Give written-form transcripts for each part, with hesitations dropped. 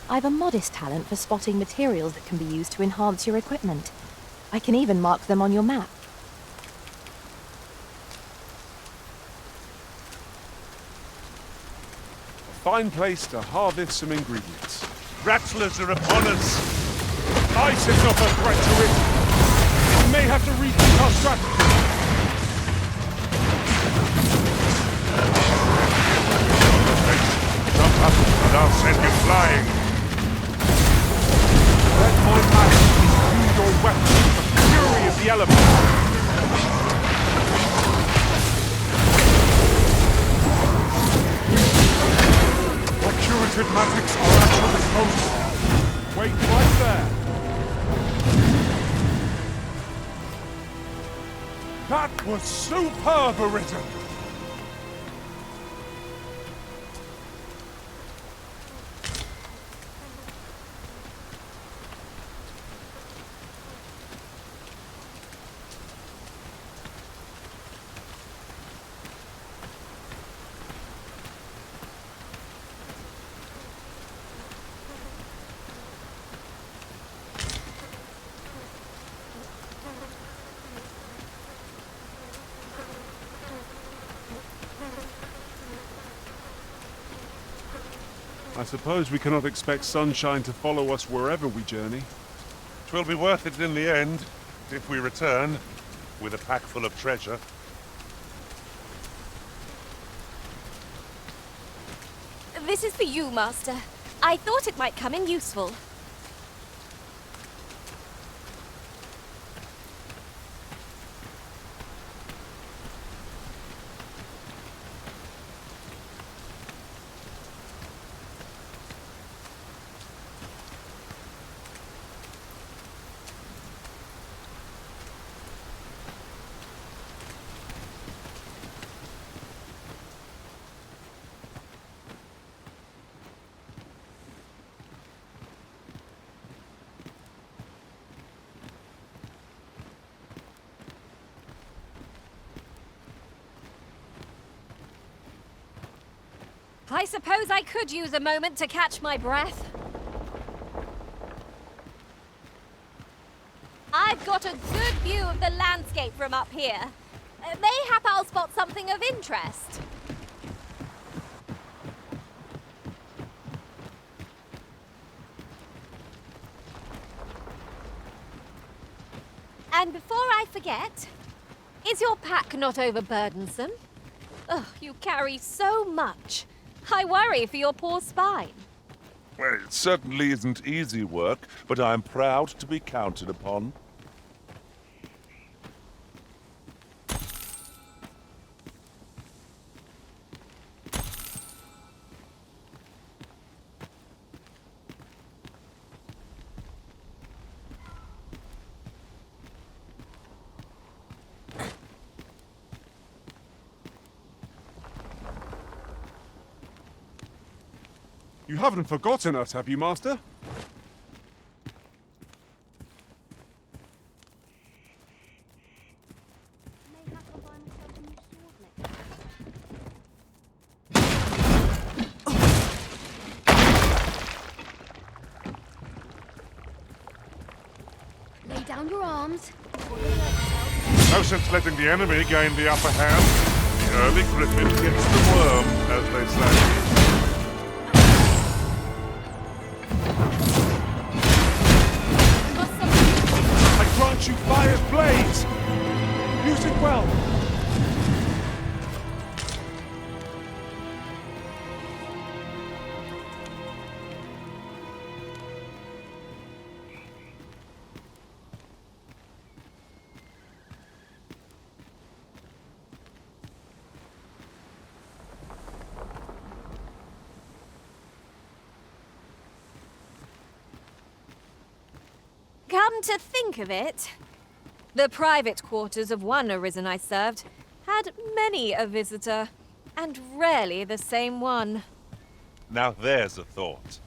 I've a modest talent for spotting materials that can be used to enhance your equipment. I can even mark them on your map. A fine place to harvest some ingredients. Rattlers are upon us! Ice is not a threat to it! We may have to rethink our strategy! Jump up and I'll send you flying! Let my magic imbue your weapon with the fury of the elements! My curative magics are at your disposal. Wait right there. That was superb, Arisen! I suppose we cannot expect sunshine to follow us wherever we journey. 'Twill be worth it in the end, if we return, with a pack full of treasure. This is for you, Master. I thought it might come in useful. I suppose I could use a moment to catch my breath. I've got a good view of the landscape from up here. Mayhap I'll spot something of interest. And before I forget, is your pack not overburdensome? Oh, you carry so much. I worry for your poor spine. Well, it certainly isn't easy work, but I'm proud to be counted upon. You haven't forgotten us, have you, Master? Lay down your arms. No sense letting the enemy gain the upper hand. The early griffin gets the worm, as they say. You fire's blades! Use it well! Come to think of it, the private quarters of one Arisen I served had many a visitor, and rarely the same one. Now there's a thought.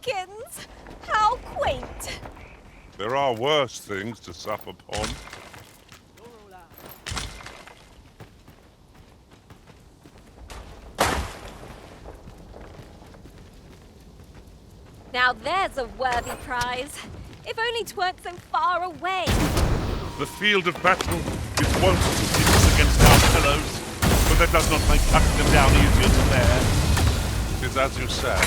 chickens! How quaint! There are worse things to sup upon. Now there's a worthy prize. If only 'tweren't so far away. The field of battle is wont to hit us against our fellows, but that does not make cutting them down easier to bear. It is as you say.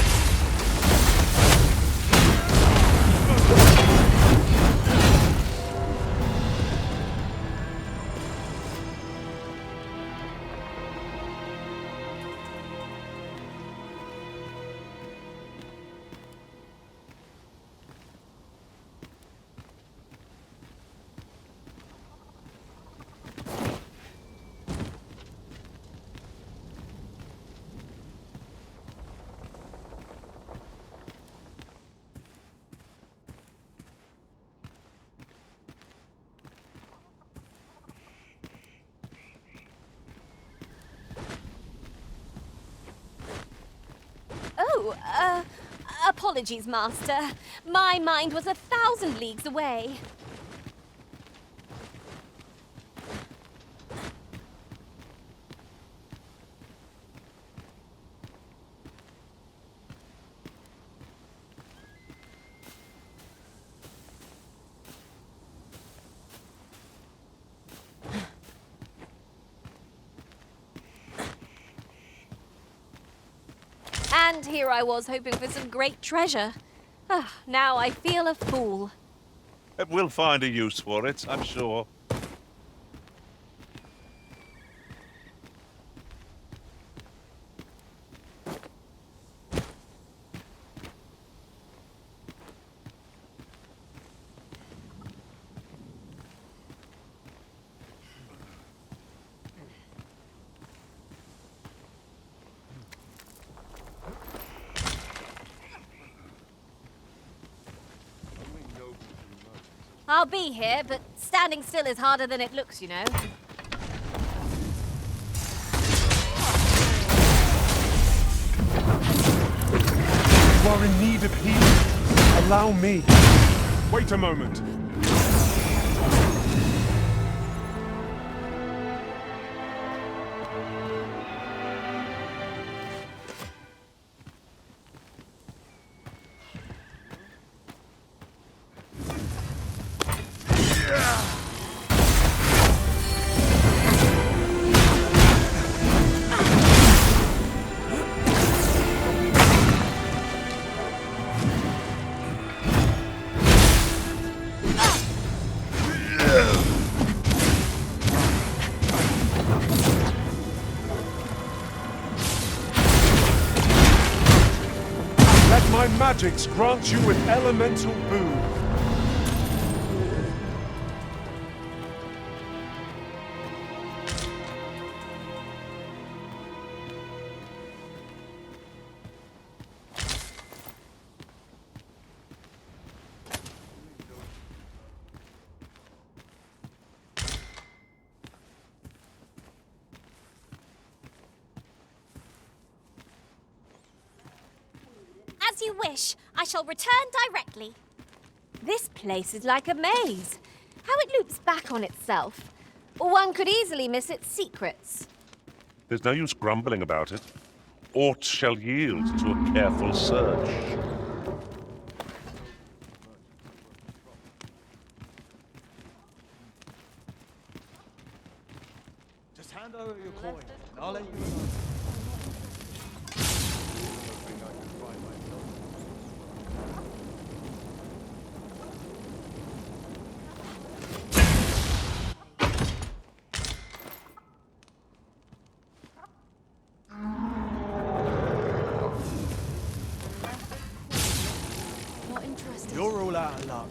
Oh, apologies, Master. My mind was 1,000 leagues away. And here I was hoping for some great treasure. Now I feel a fool. We'll find a use for it, I'm sure. I'll be here, but standing still is harder than it looks, you know. You are in need of healing. Allow me. Wait a moment. My magics grant you an elemental boon. As you wish. I shall return directly. This place is like a maze. How it loops back on itself. One could easily miss its secrets. There's no use grumbling about it. Aught shall yield to a careful search. Just hand over your coin, and I'll let you know. You're all out of luck.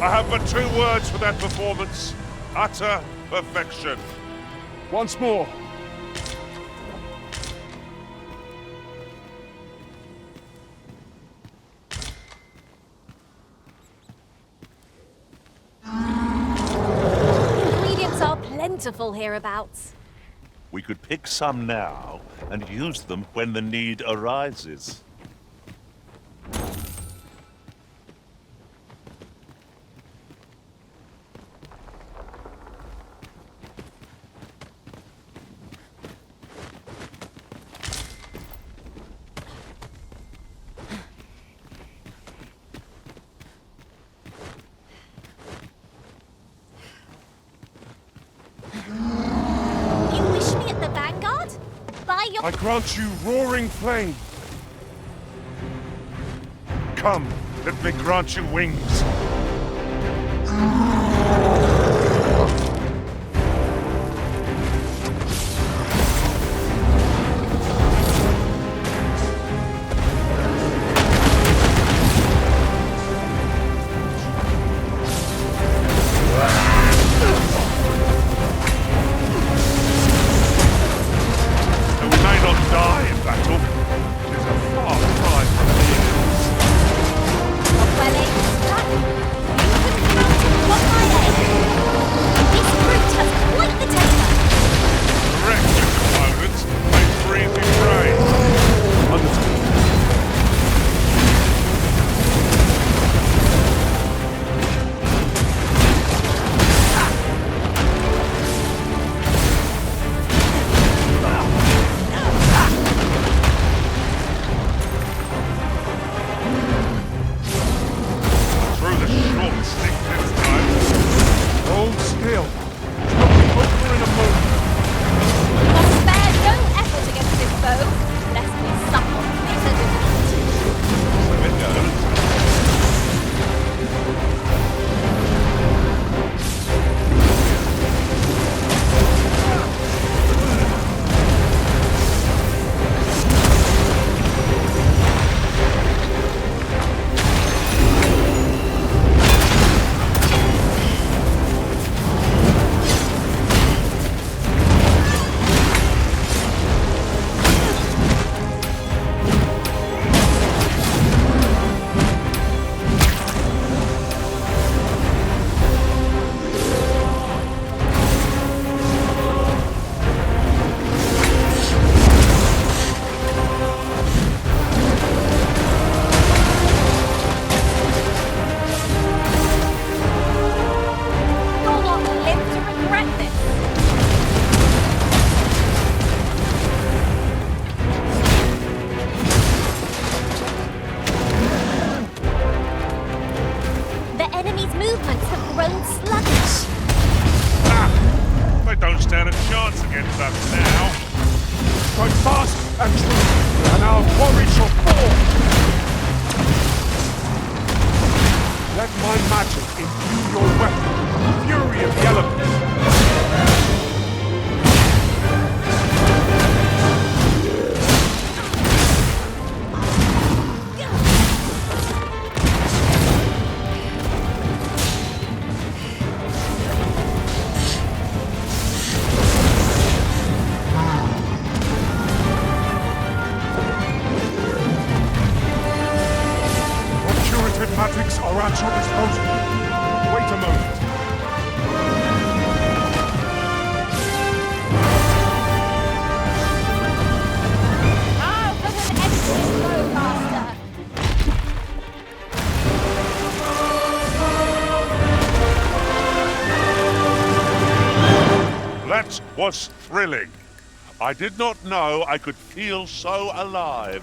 I have but two words for that performance. Utter perfection. Once more. Ingredients are plentiful hereabouts. We could pick some now and use them when the need arises. You wish me at the vanguard? By your... I grant you roaring flame. Come, let me grant you wings. Trademarks are at your disposal. Wait a moment. Now for an extra Bowmaster. That was thrilling. I did not know I could feel so alive.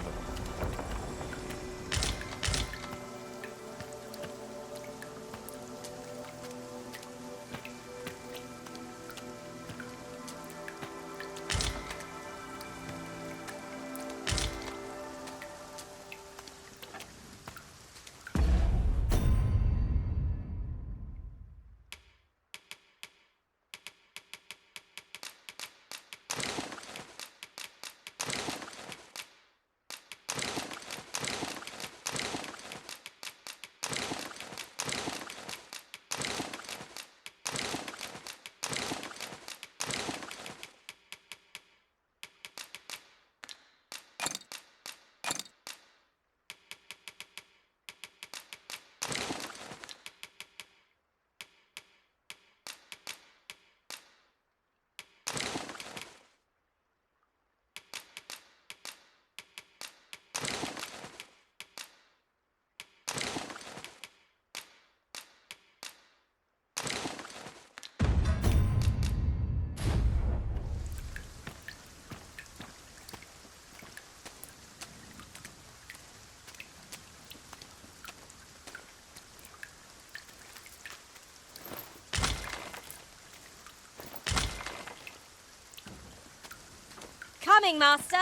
Coming, Master.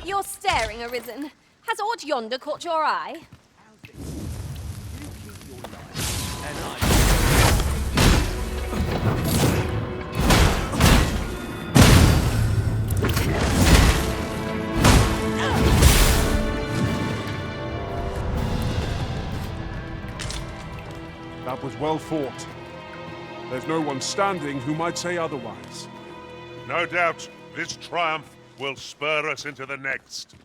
You're staring, Arisen. Has aught yonder caught your eye? That was well fought. There's no one standing who might say otherwise. No doubt, this triumph will spur us into the next.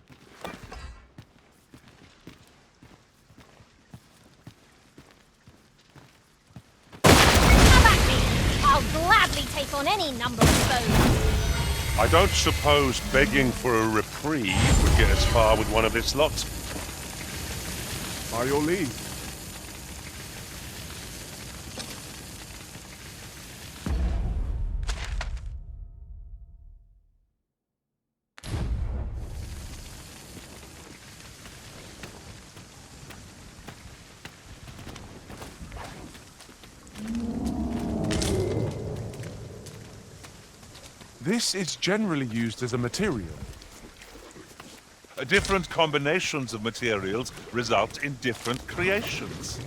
Come at me! I'll gladly take on any number of foes. I don't suppose begging for a reprieve would get us far with one of this lot. By your leave. This is generally used as a material. Different combinations of materials result in different creations.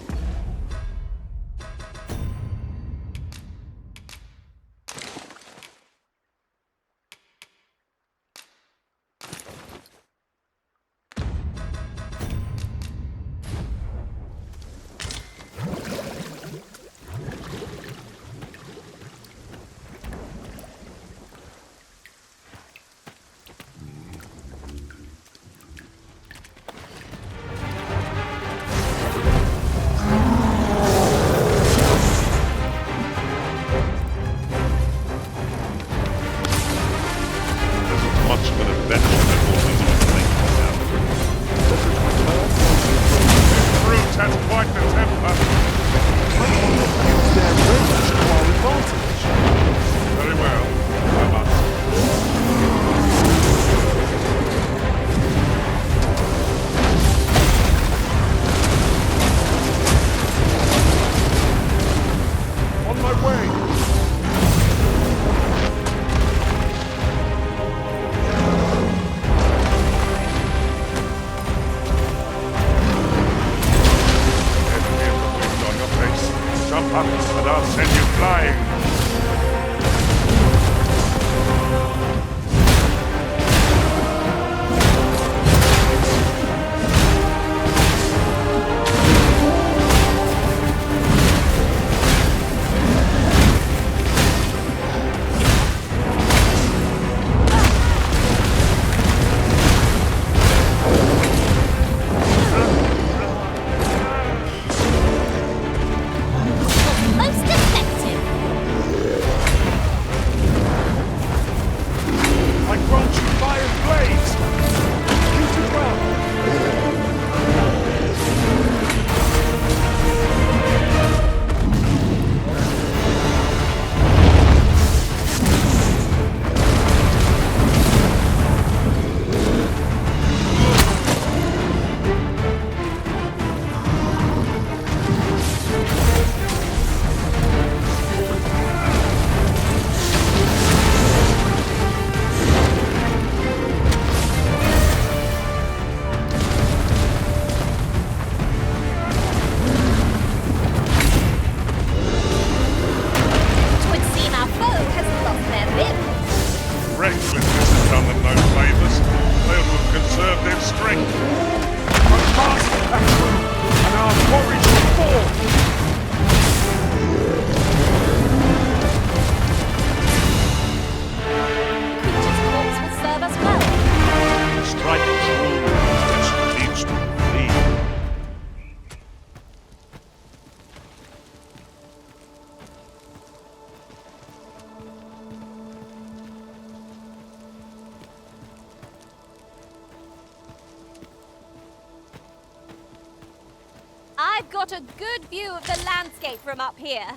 got a good view of the landscape from up here.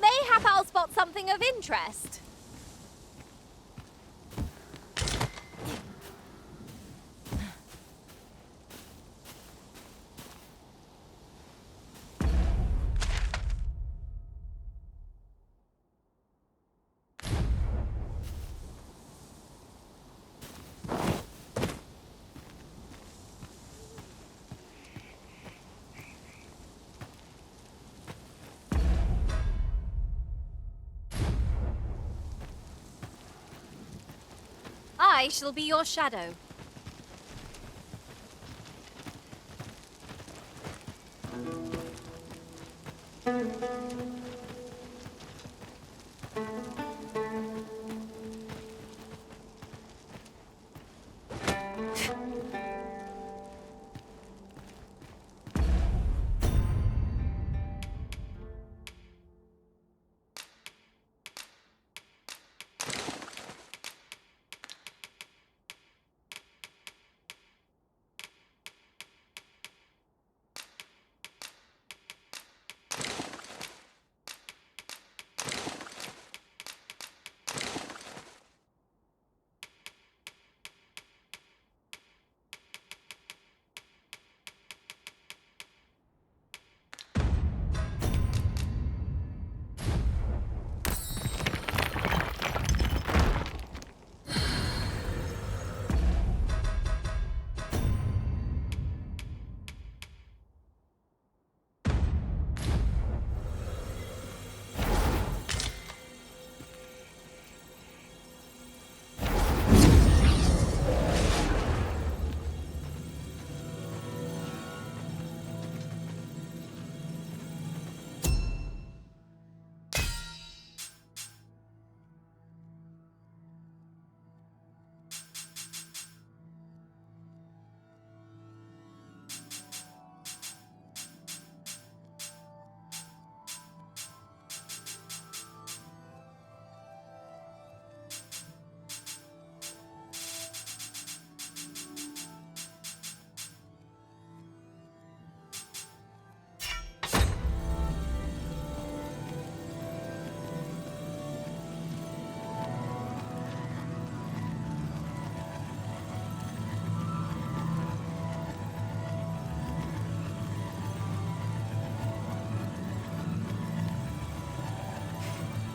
Mayhap I'll spot something of interest. I shall be your shadow.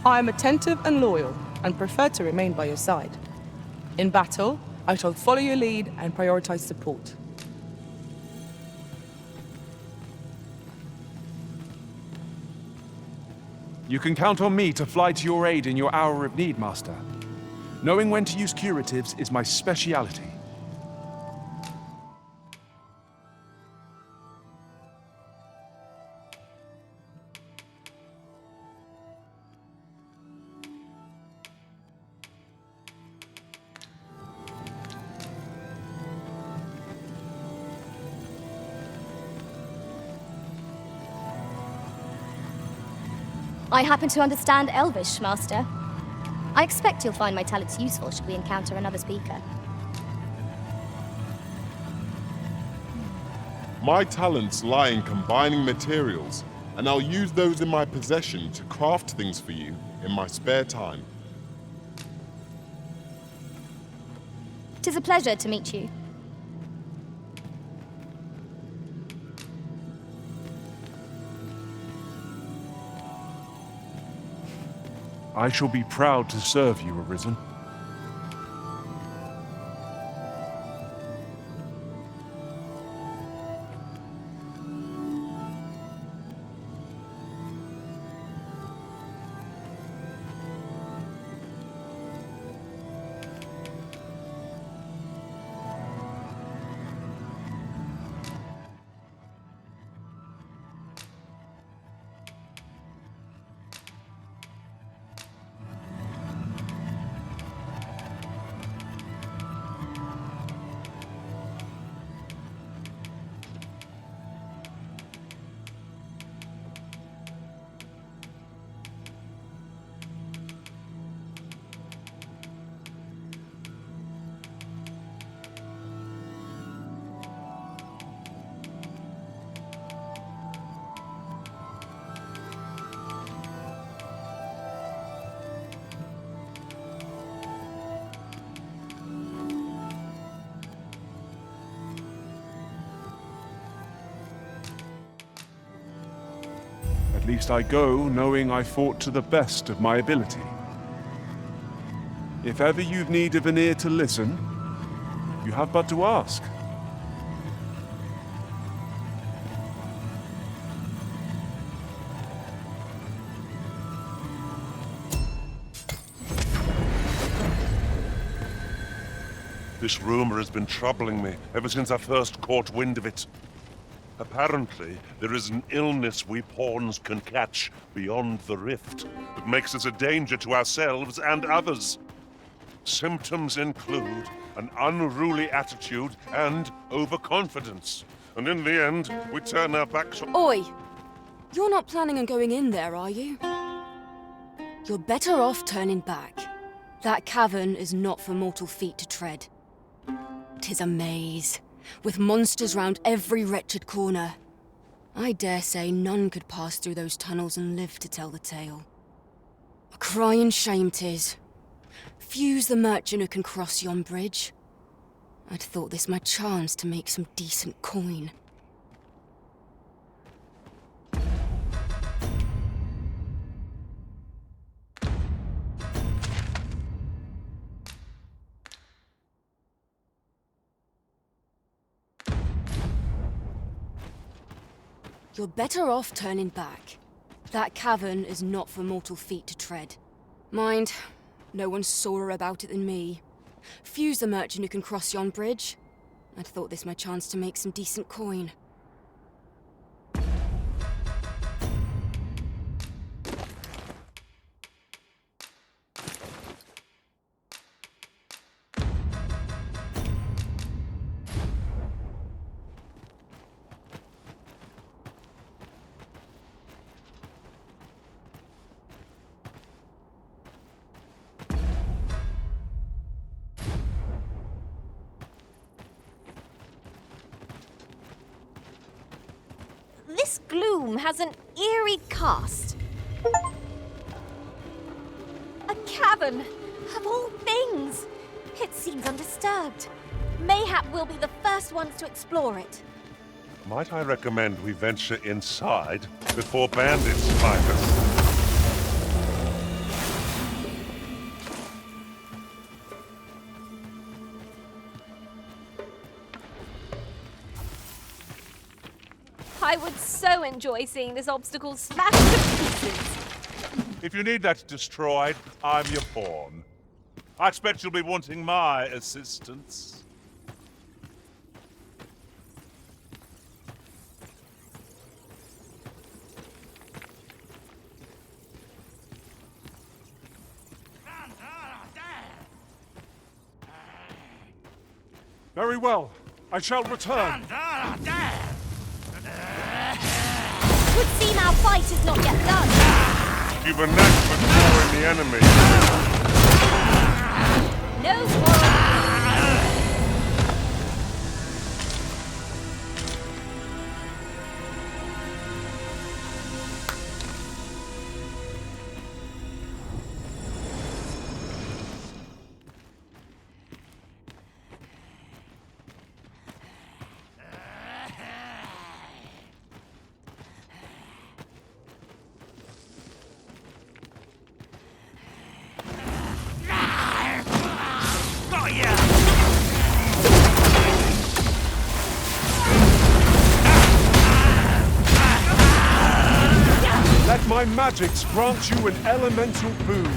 I am attentive and loyal, and prefer to remain by your side. In battle, I shall follow your lead and prioritize support. You can count on me to fly to your aid in your hour of need, Master. Knowing when to use curatives is my speciality. I happen to understand Elvish, Master. I expect you'll find my talents useful should we encounter another speaker. My talents lie in combining materials, and I'll use those in my possession to craft things for you in my spare time. 'Tis a pleasure to meet you. I shall be proud to serve you, Arisen. least I go knowing I fought to the best of my ability. If ever you've need of an ear to listen, you have but to ask. This rumor has been troubling me ever since I first caught wind of it. Apparently, there is an illness we pawns can catch beyond the rift that makes us a danger to ourselves and others. Symptoms include an unruly attitude and overconfidence. And in the end, we turn our backs on— Oi! You're not planning on going in there, are you? You're better off turning back. That cavern is not for mortal feet to tread. 'Tis a maze, with monsters round every wretched corner. I dare say none could pass through those tunnels and live to tell the tale. A crying shame 'tis. Few's the merchant who can cross yon bridge. I'd thought this my chance to make some decent coin. You're better off turning back. That cavern is not for mortal feet to tread. Mind, no one's sorer about it than me. Few's the merchant who can cross yon bridge. I'd thought this my chance to make some decent coin. This gloom has an eerie cast. A cavern, of all things. It seems undisturbed. Mayhap we'll be the first ones to explore it. Might I recommend we venture inside before bandits find us? I would so enjoy seeing this obstacle smashed to pieces. If you need that destroyed, I'm your pawn. I expect you'll be wanting my assistance. Very well. I shall return. Would seem our fight is not yet done. You've a knack for drawing the enemy. No spoil. Let my magics grant you an elemental boon.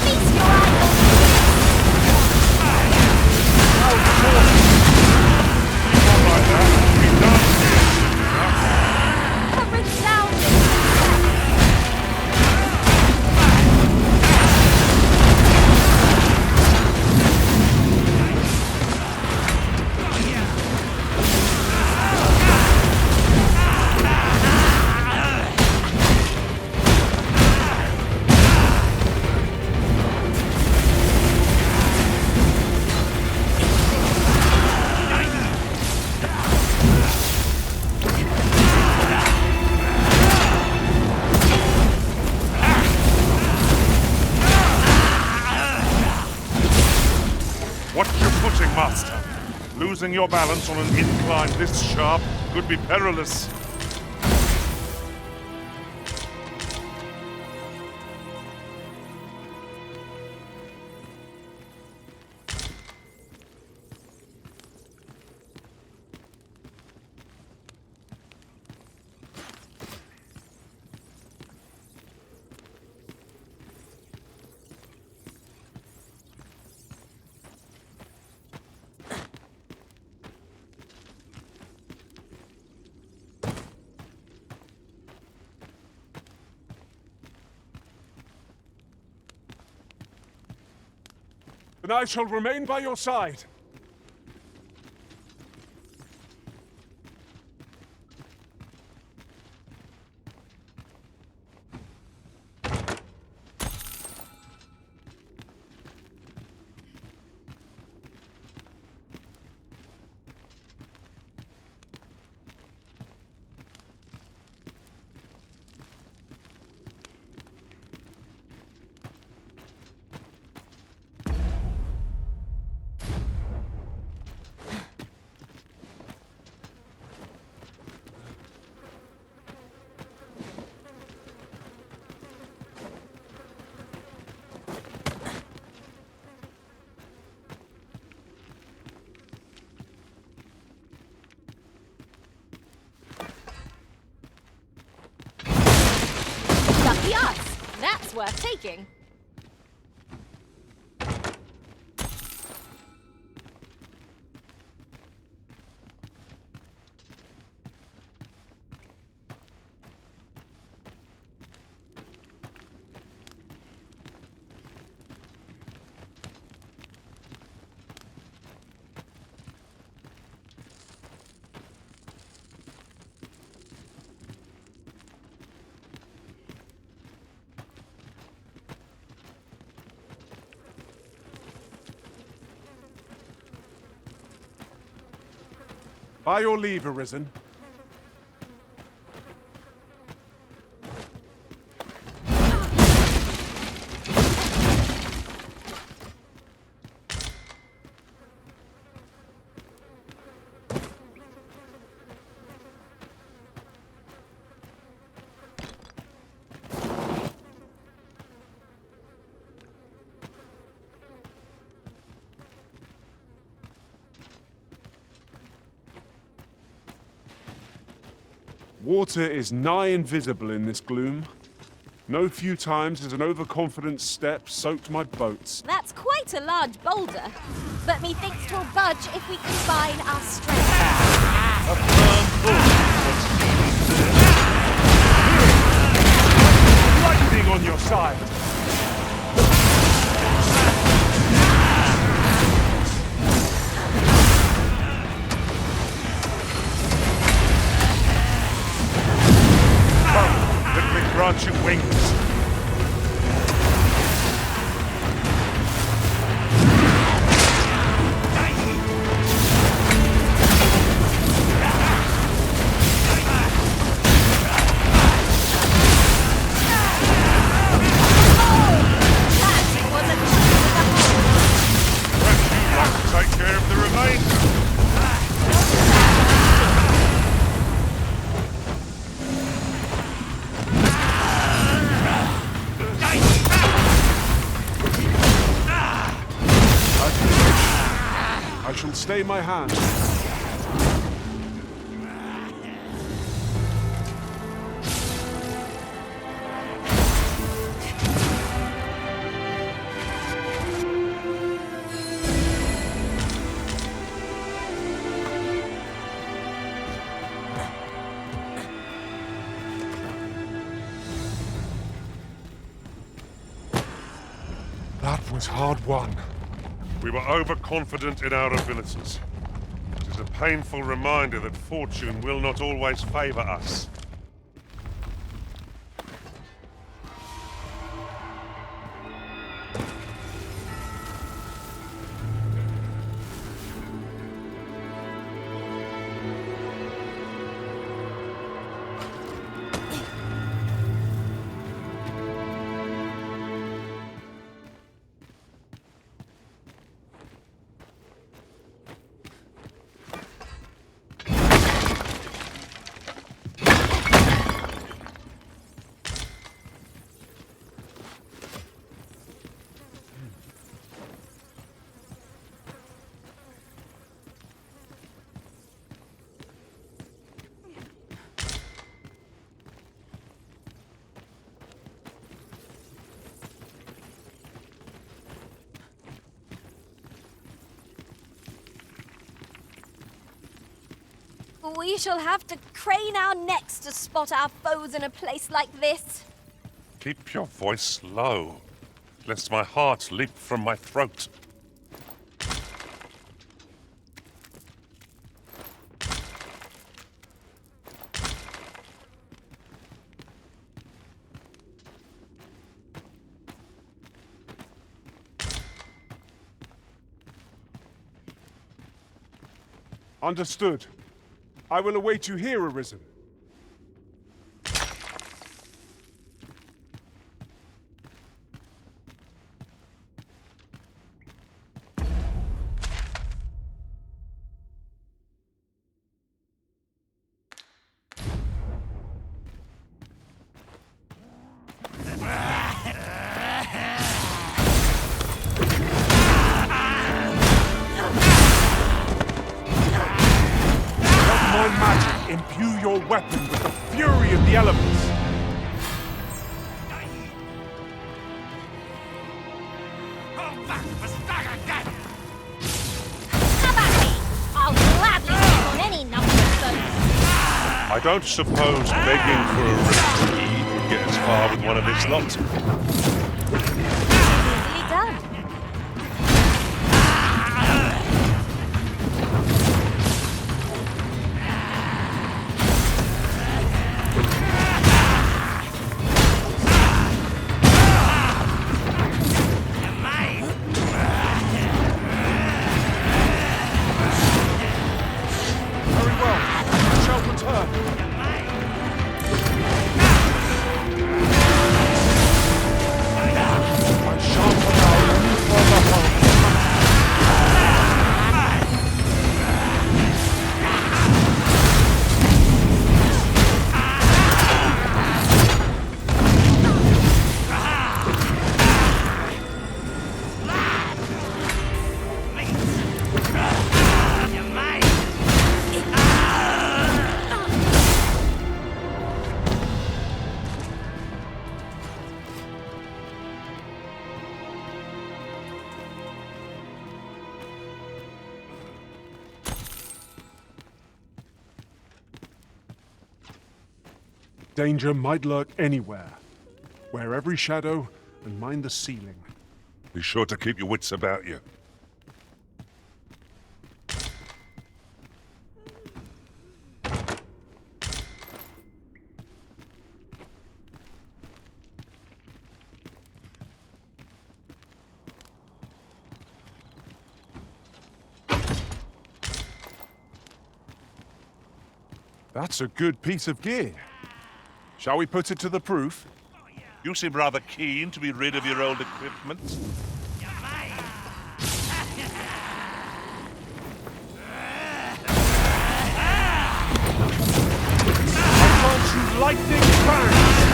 Feast your eyes. A resounding. Losing your balance on an incline this sharp could be perilous. Then I shall remain by your side. Lucky us! That's worth taking. By your leave, Arisen. Water is nigh invisible in this gloom. No few times has an overconfident step soaked my boats. That's quite a large boulder, but methinks 'twill budge if we combine our strength. A firm pull. Lightning on your side! Branching wings. Take care of the remainder. I shall stay my hand. That was hard won. We were overconfident in our abilities. It is a painful reminder that fortune will not always favor us. We shall have to crane our necks to spot our foes in a place like this. Keep your voice low, lest my heart leap from my throat. Understood. I will await you here, Arisen. Imbue your weapon with the fury of the elements! Come at me! I'll gladly take on any number of foes. I don't suppose begging for a receipt would get as far with one of its lot. Easily done. Danger might lurk anywhere. Wear every shadow and mind the ceiling. Be sure to keep your wits about you. That's a good piece of gear. Shall we put it to the proof? You seem rather keen to be rid of your old equipment. I can't shoot lightning fast!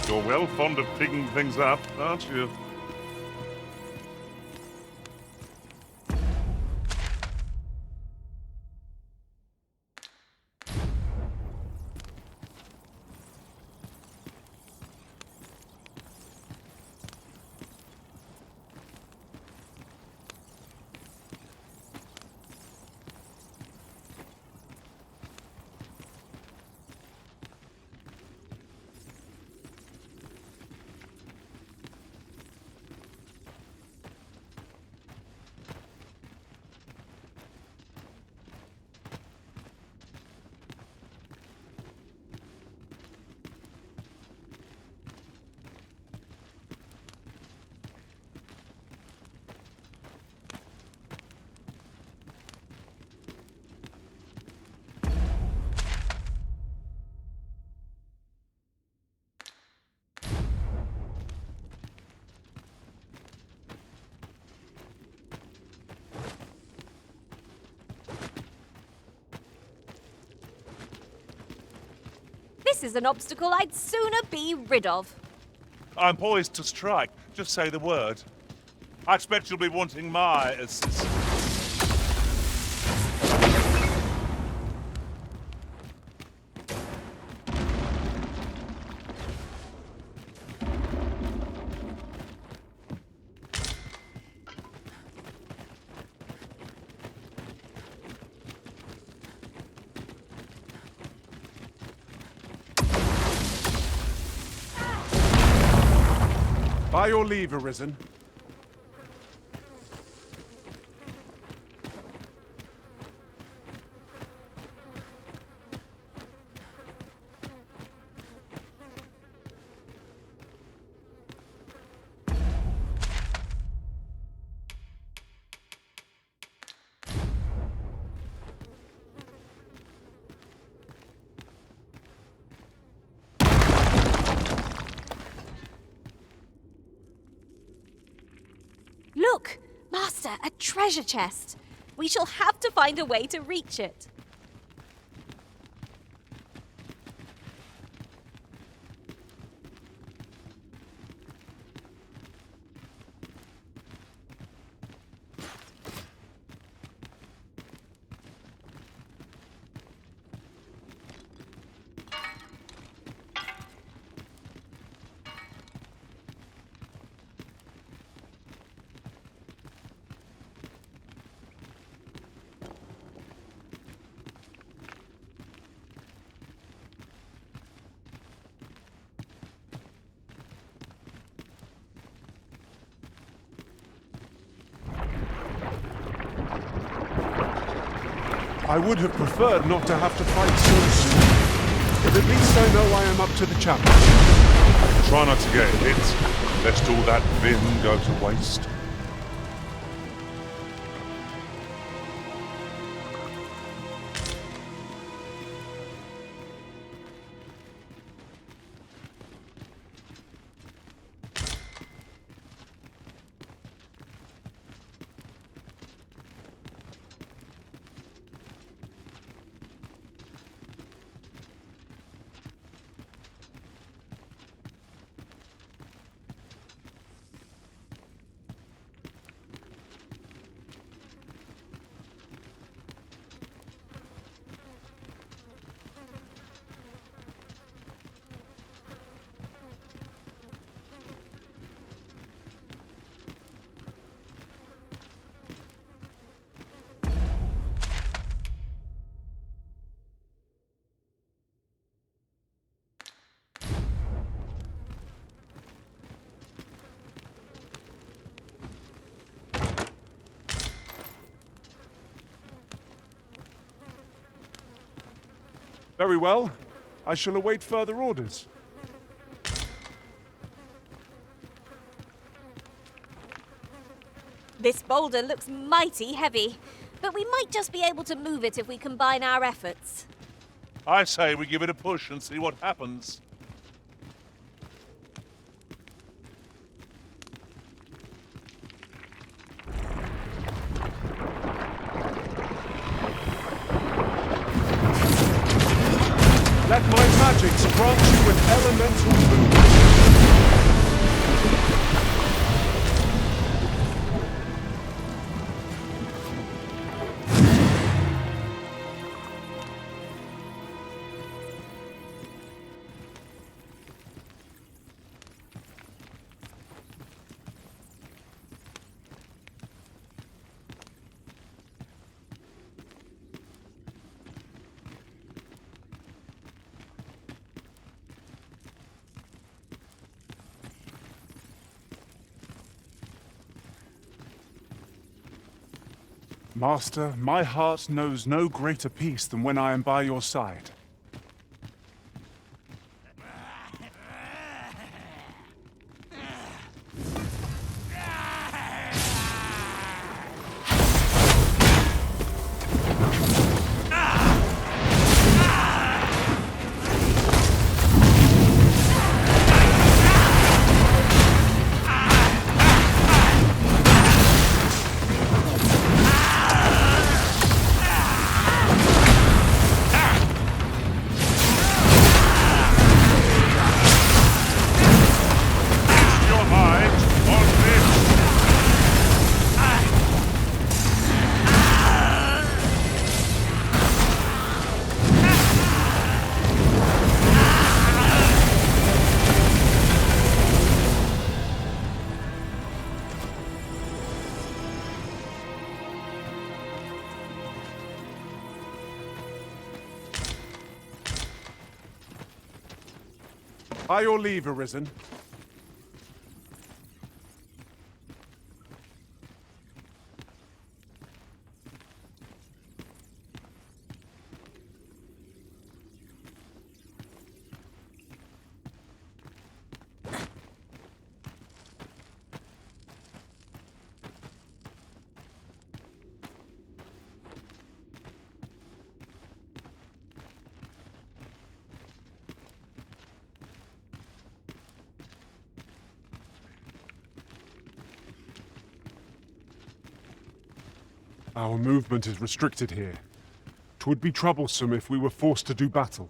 You're well fond of picking things up, aren't you? This is an obstacle I'd sooner be rid of. I'm poised to strike. Just say the word. I expect you'll be wanting my assistance. By your leave, Arisen. Look! Master, a treasure chest! We shall have to find a way to reach it. I would have preferred not to have to fight so soon. But at least I know I am up to the challenge. Try not to get hit, lest all that vim go to waste. Very well. I shall await further orders. This boulder looks mighty heavy, but we might just be able to move it if we combine our efforts. I say we give it a push and see what happens. Let my magics grant you with elemental movement. Master, my heart knows no greater peace than when I am by your side. By your leave, Arisen. Our movement is restricted here. 'Twould be troublesome if we were forced to do battle.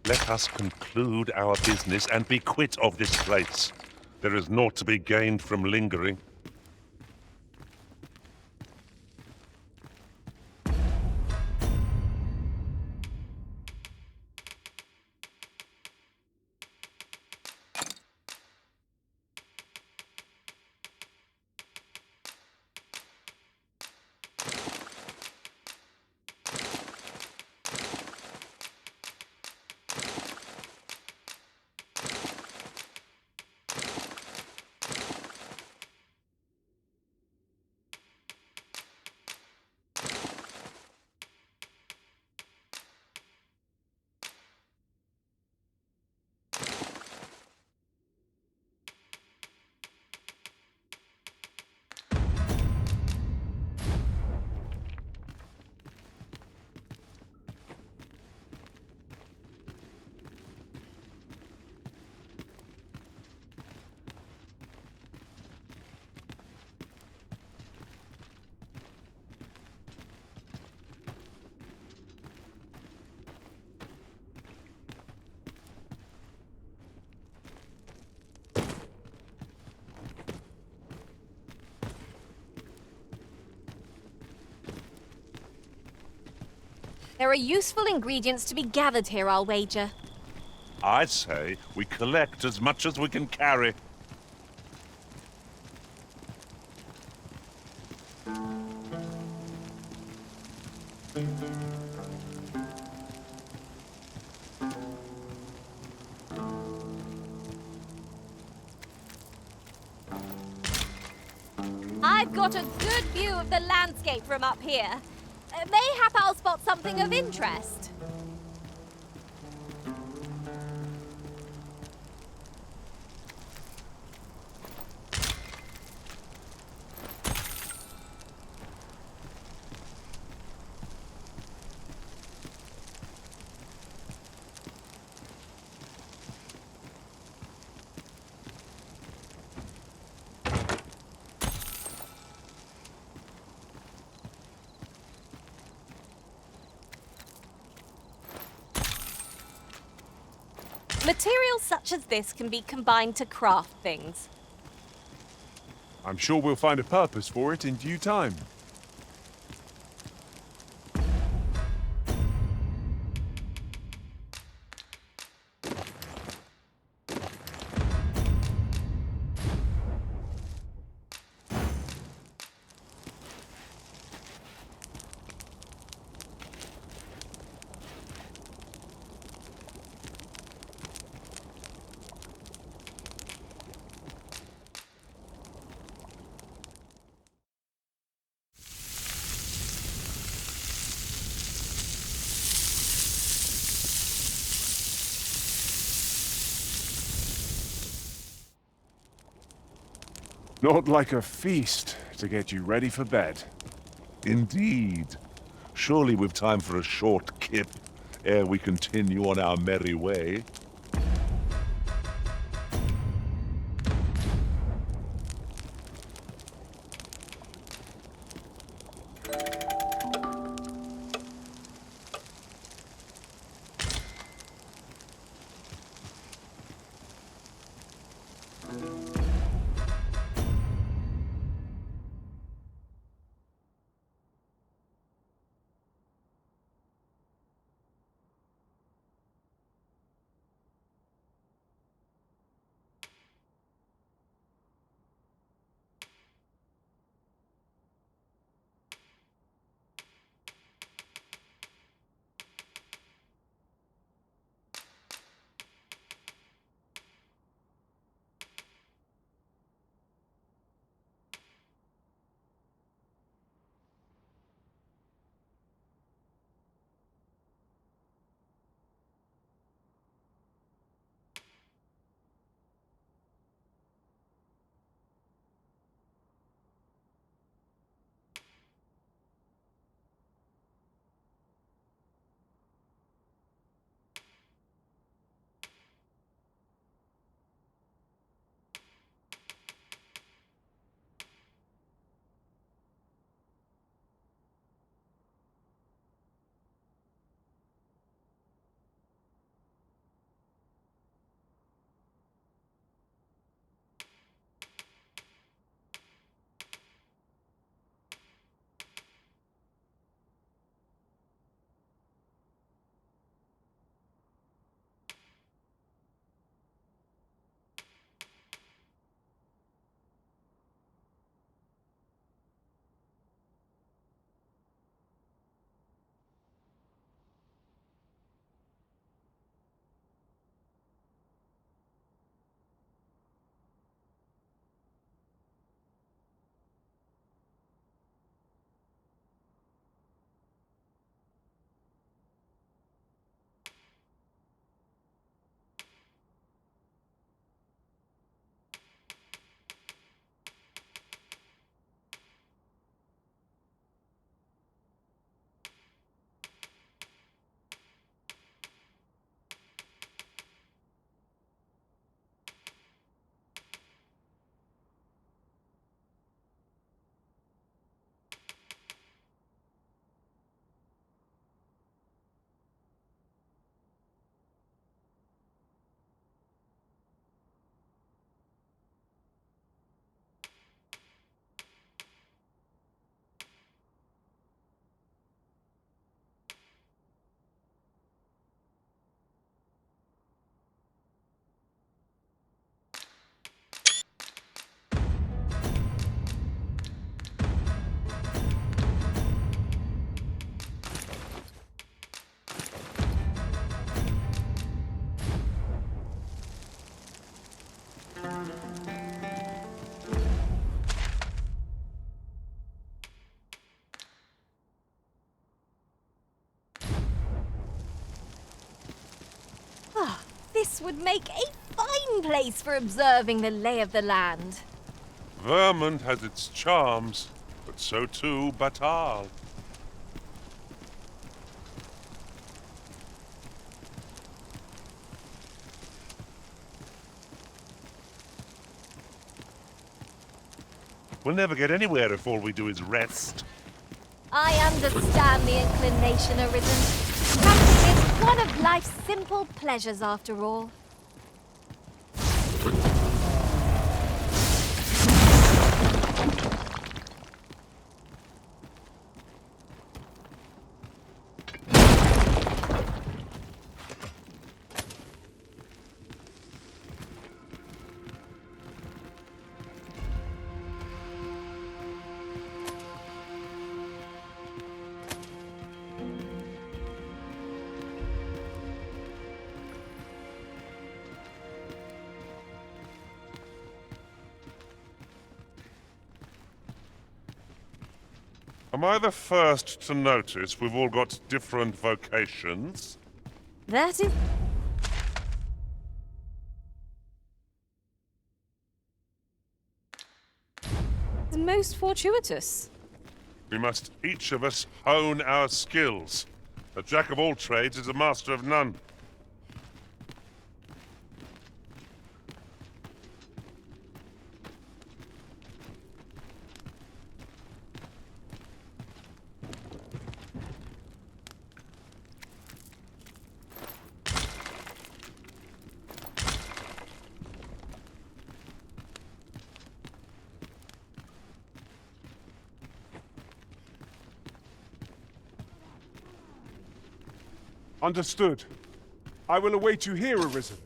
Let us conclude our business and be quit of this place. There is naught to be gained from lingering. There are useful ingredients to be gathered here, I'll wager. I'd say we collect as much as we can carry. I've got a good view of the landscape from up here. Mayhap I'll spot something of interest. Materials such as this can be combined to craft things. I'm sure we'll find a purpose for it in due time. Not like a feast to get you ready for bed. Indeed. Surely we've time for a short kip ere we continue on our merry way. This would make a fine place for observing the lay of the land. Vermund has its charms, but so too Batal. We'll never get anywhere if all we do is rest. I understand the inclination, Arisen. Camping is one of life's simple pleasures, after all. Am I the first to notice we've all got different vocations? That is... most fortuitous. We must each of us hone our skills. A jack of all trades is a master of none. Understood. I will await you here, Arisen.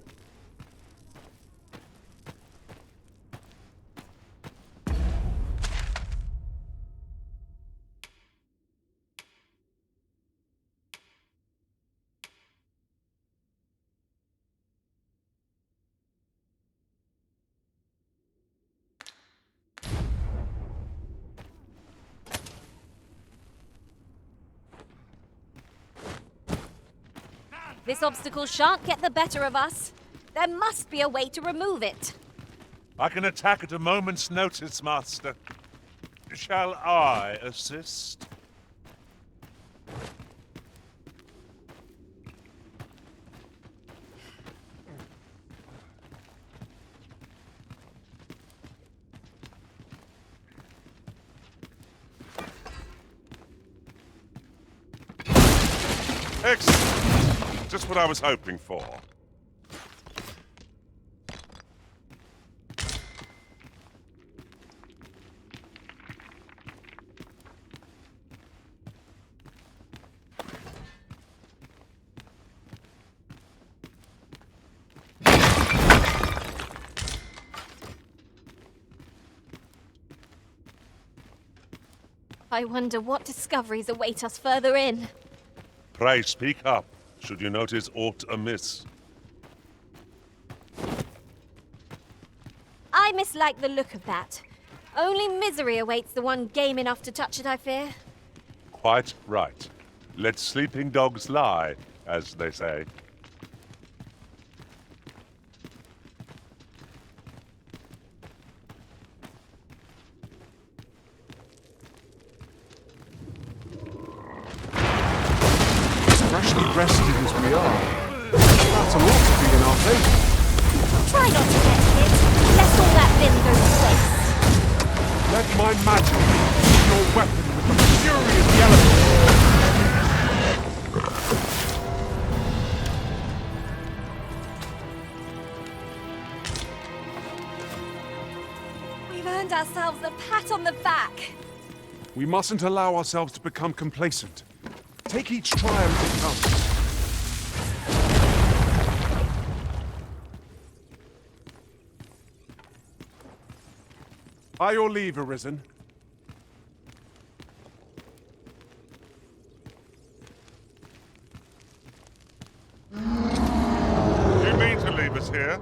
This obstacle shan't get the better of us. There must be a way to remove it. I can attack at a moment's notice, Master. Shall I assist? Excellent. Just what I was hoping for. I wonder what discoveries await us further in. Pray speak up, should you notice aught amiss. I mislike the look of that. Only misery awaits the one game enough to touch it, I fear. Quite right. Let sleeping dogs lie, as they say. Rashly rested as we are, that's a lot to be in our favour. Try not to get hit, lest all that vim go to waste. Let my magic be your weapon with the fury of the elements. We've earned ourselves a pat on the back. We mustn't allow ourselves to become complacent. Take each trial as it comes. By your leave, Arisen. You mean to leave us here?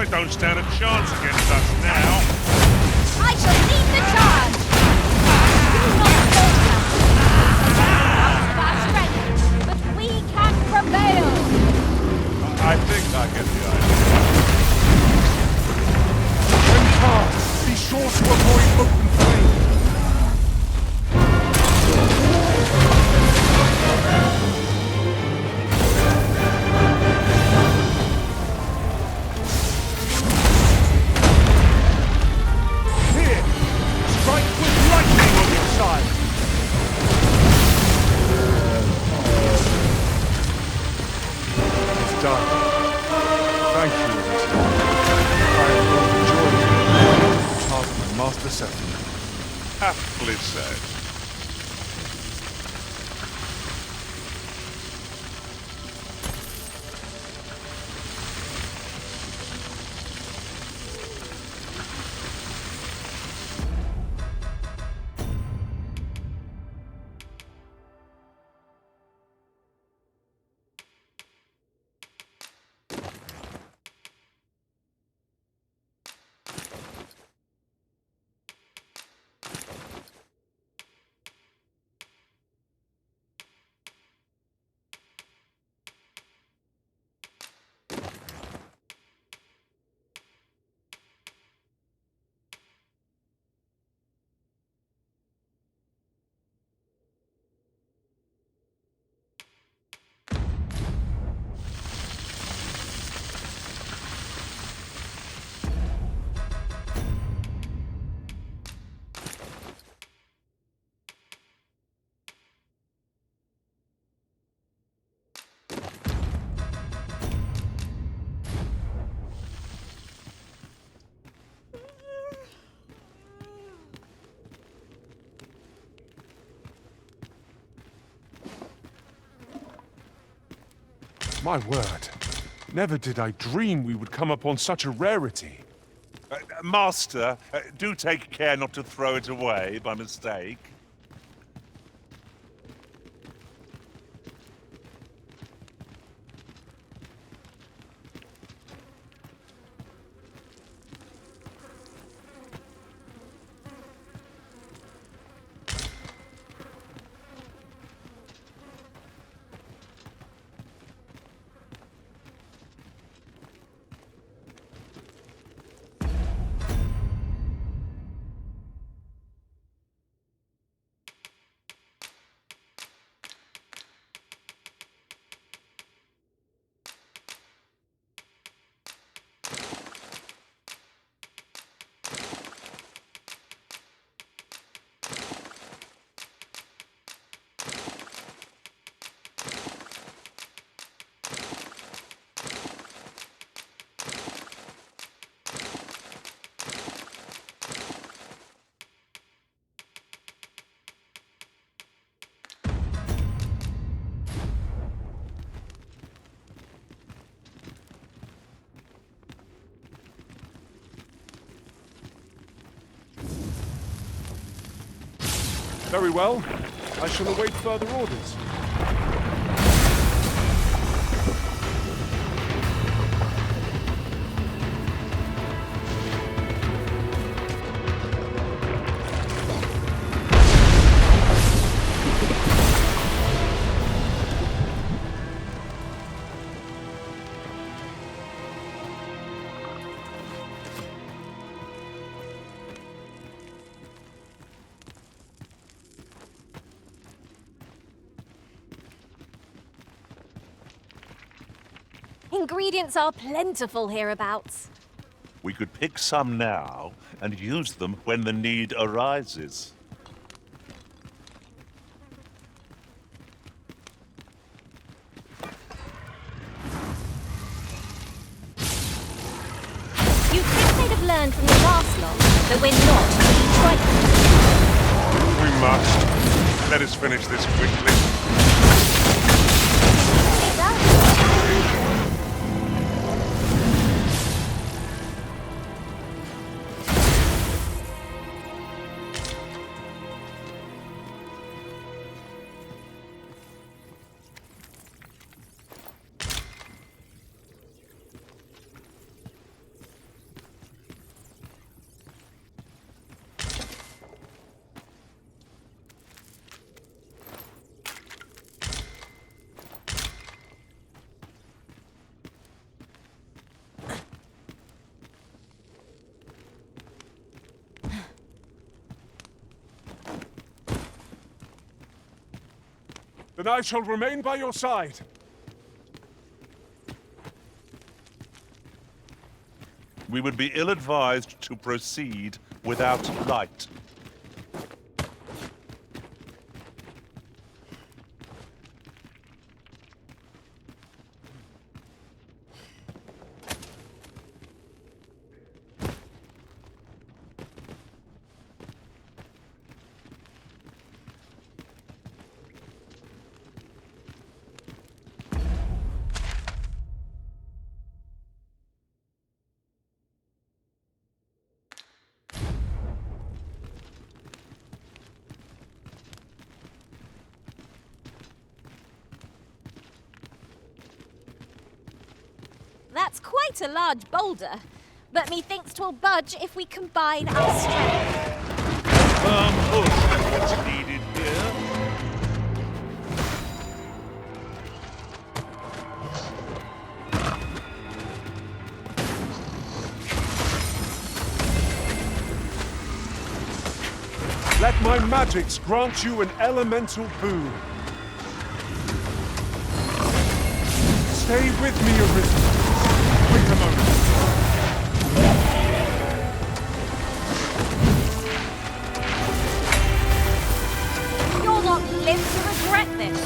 They don't stand a chance against us now. I shall lead the charge! Do not falter! Out of our strength, but we can prevail! I think I get the idea. When cast, be sure to avoid open flame. Here! Strike with lightning on your side! It's done. Thank you, Arisen. I have overjoyed the task my master set me. Aptly said. My word. Never did I dream we would come upon such a rarity. Master, do take care not to throw it away by mistake. Very well. I shall await further orders. Ingredients are plentiful hereabouts. We could pick some now and use them when the need arises. You'd think they'd have learned from the last lot that we're not to be trifled. We must. Let us finish this quickly. Then I shall remain by your side. We would be ill-advised to proceed without light. That's quite a large boulder, but methinks 'twill budge if we combine our strength. Firm push is what's needed here. Let my magics grant you an elemental boon. Stay with me, Arisen. Wait a moment. You'll not live to regret this.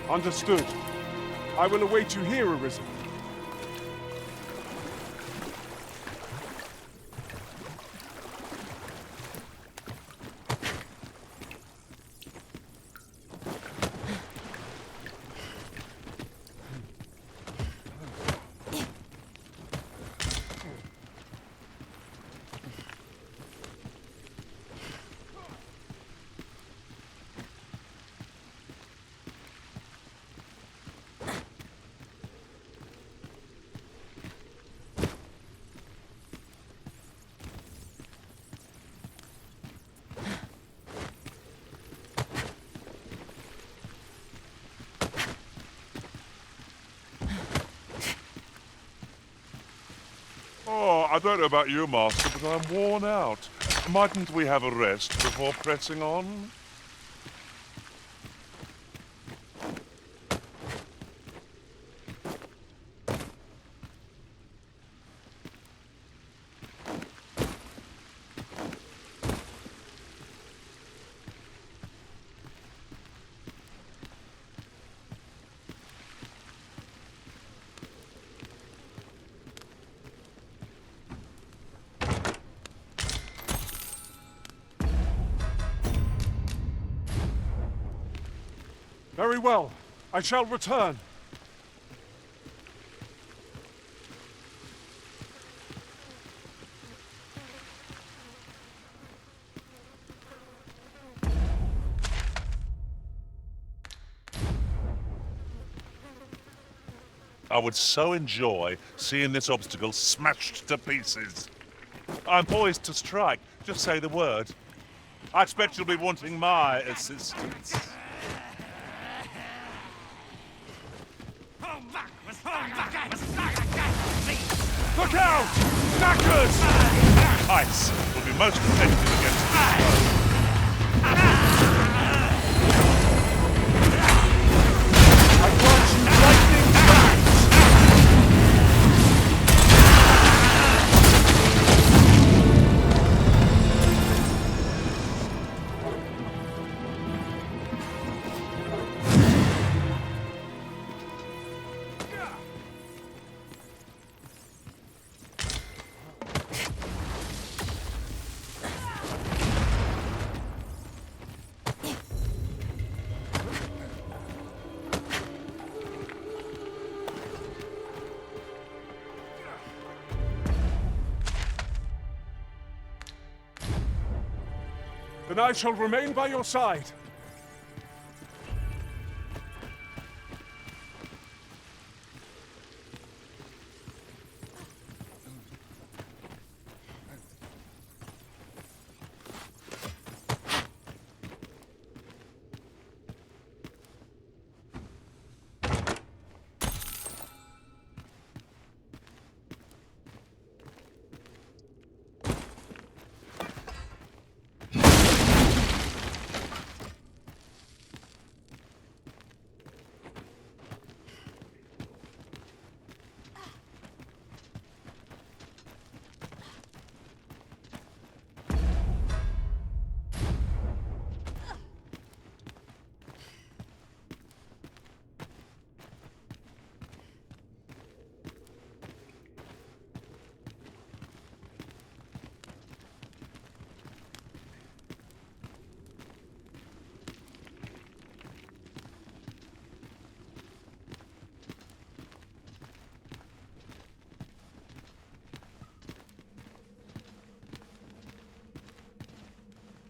Understood. I will await you here, Arisen. Oh, I don't know about you, Master, but I'm worn out. Mightn't we have a rest before pressing on? Very well. I shall return. I would so enjoy seeing this obstacle smashed to pieces. I'm poised to strike. Just say the word. I expect you'll be wanting my assistance. Look out! Knackers! Ice will be most effective against I grant you lightning strikes! then I shall remain by your side.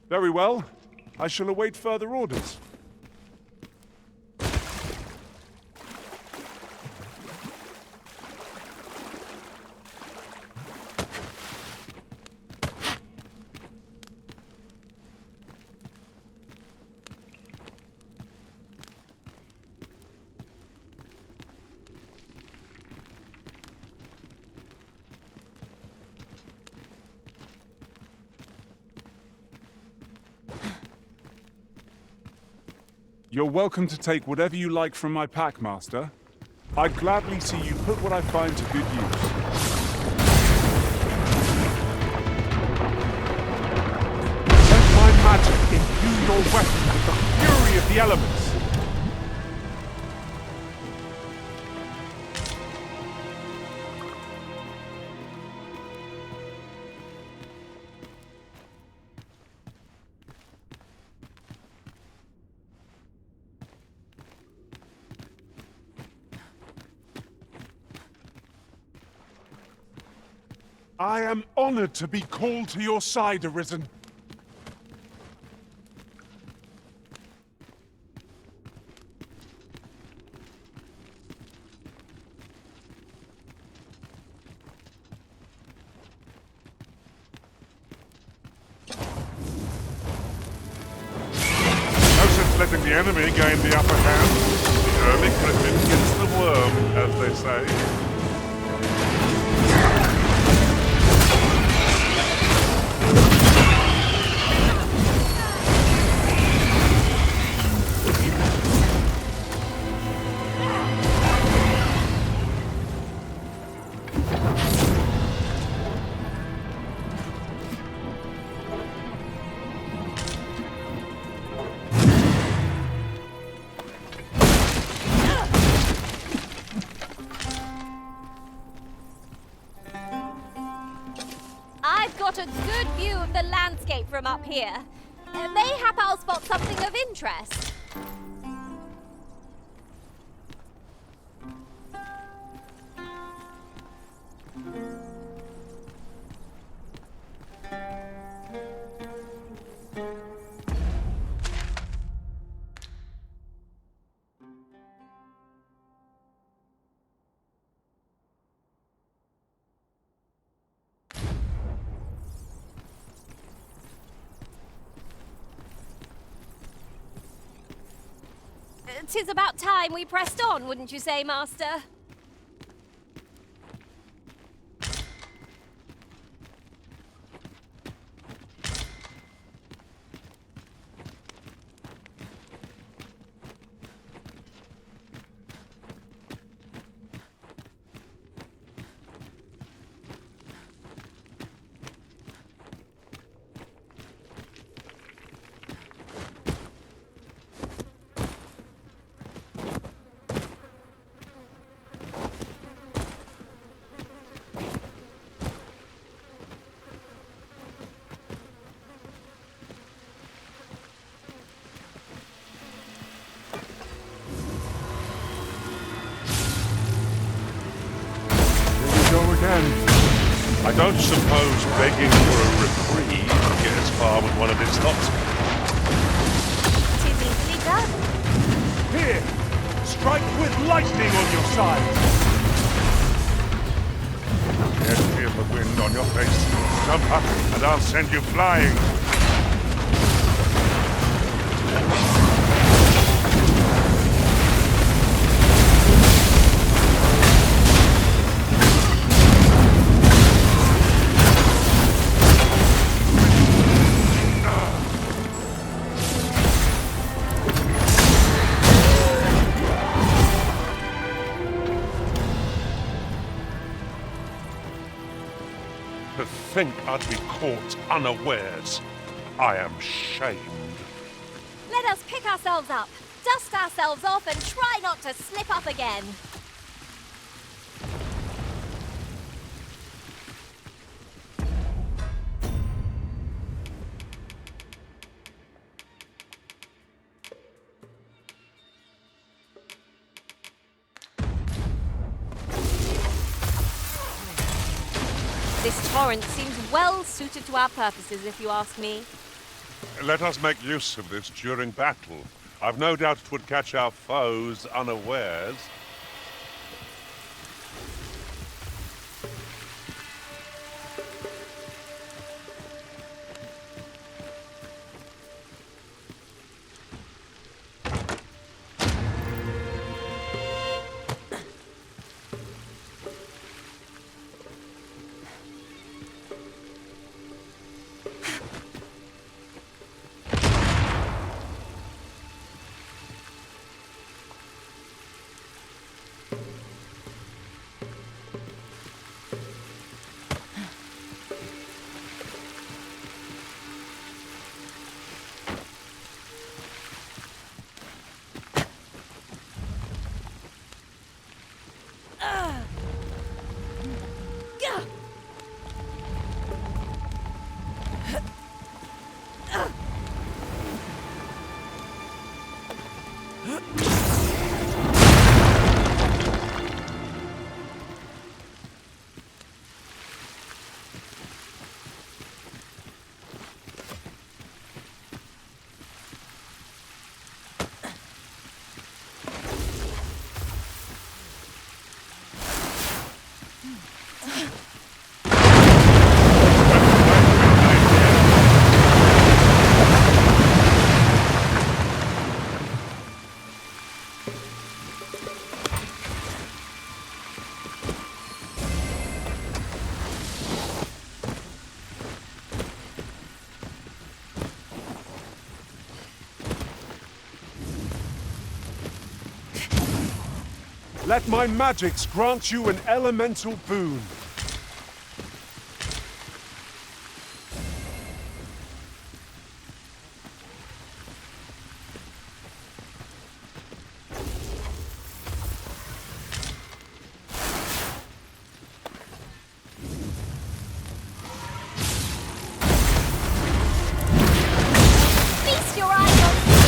Very well. I shall await further orders. You're welcome to take whatever you like from my pack, Master. I'd gladly see you put what I find to good use. Let my magic imbue your weapon with the fury of the elements. I am honored to be called to your side, Arisen. No sense letting the enemy gain the upper hand. The early griffin gets the worm, as they say. A good view of the landscape from up here. Mayhap I'll spot something of interest. Tis about time we pressed on, wouldn't you say, Master? I don't suppose begging for a reprieve gets far with one of its thoughts. Here! Strike with lightning on your side! Yet feel the wind on your face. Jump up, and I'll send you flying. To think I'd be caught unawares. I am shamed. Let us pick ourselves up, dust ourselves off, and try not to slip up again. This torrent seems well suited to our purposes, if you ask me. Let us make use of this during battle. I've no doubt it would catch our foes unawares. Let my magics grant you an elemental boon. Feast your eyes on this!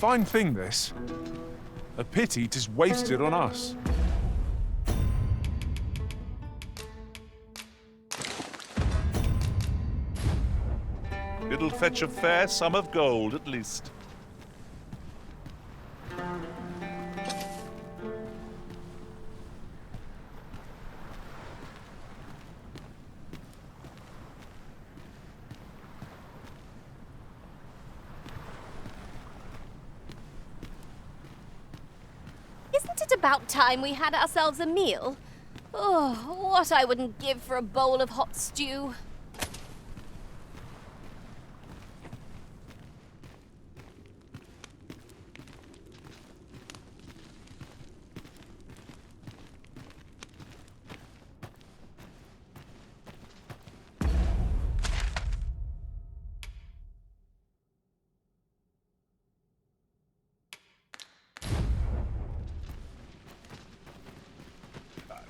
Fine thing, this. A pity 'tis wasted on us. It'll fetch a fair sum of gold, at least. Isn't it about time we had ourselves a meal? Oh, what I wouldn't give for a bowl of hot stew.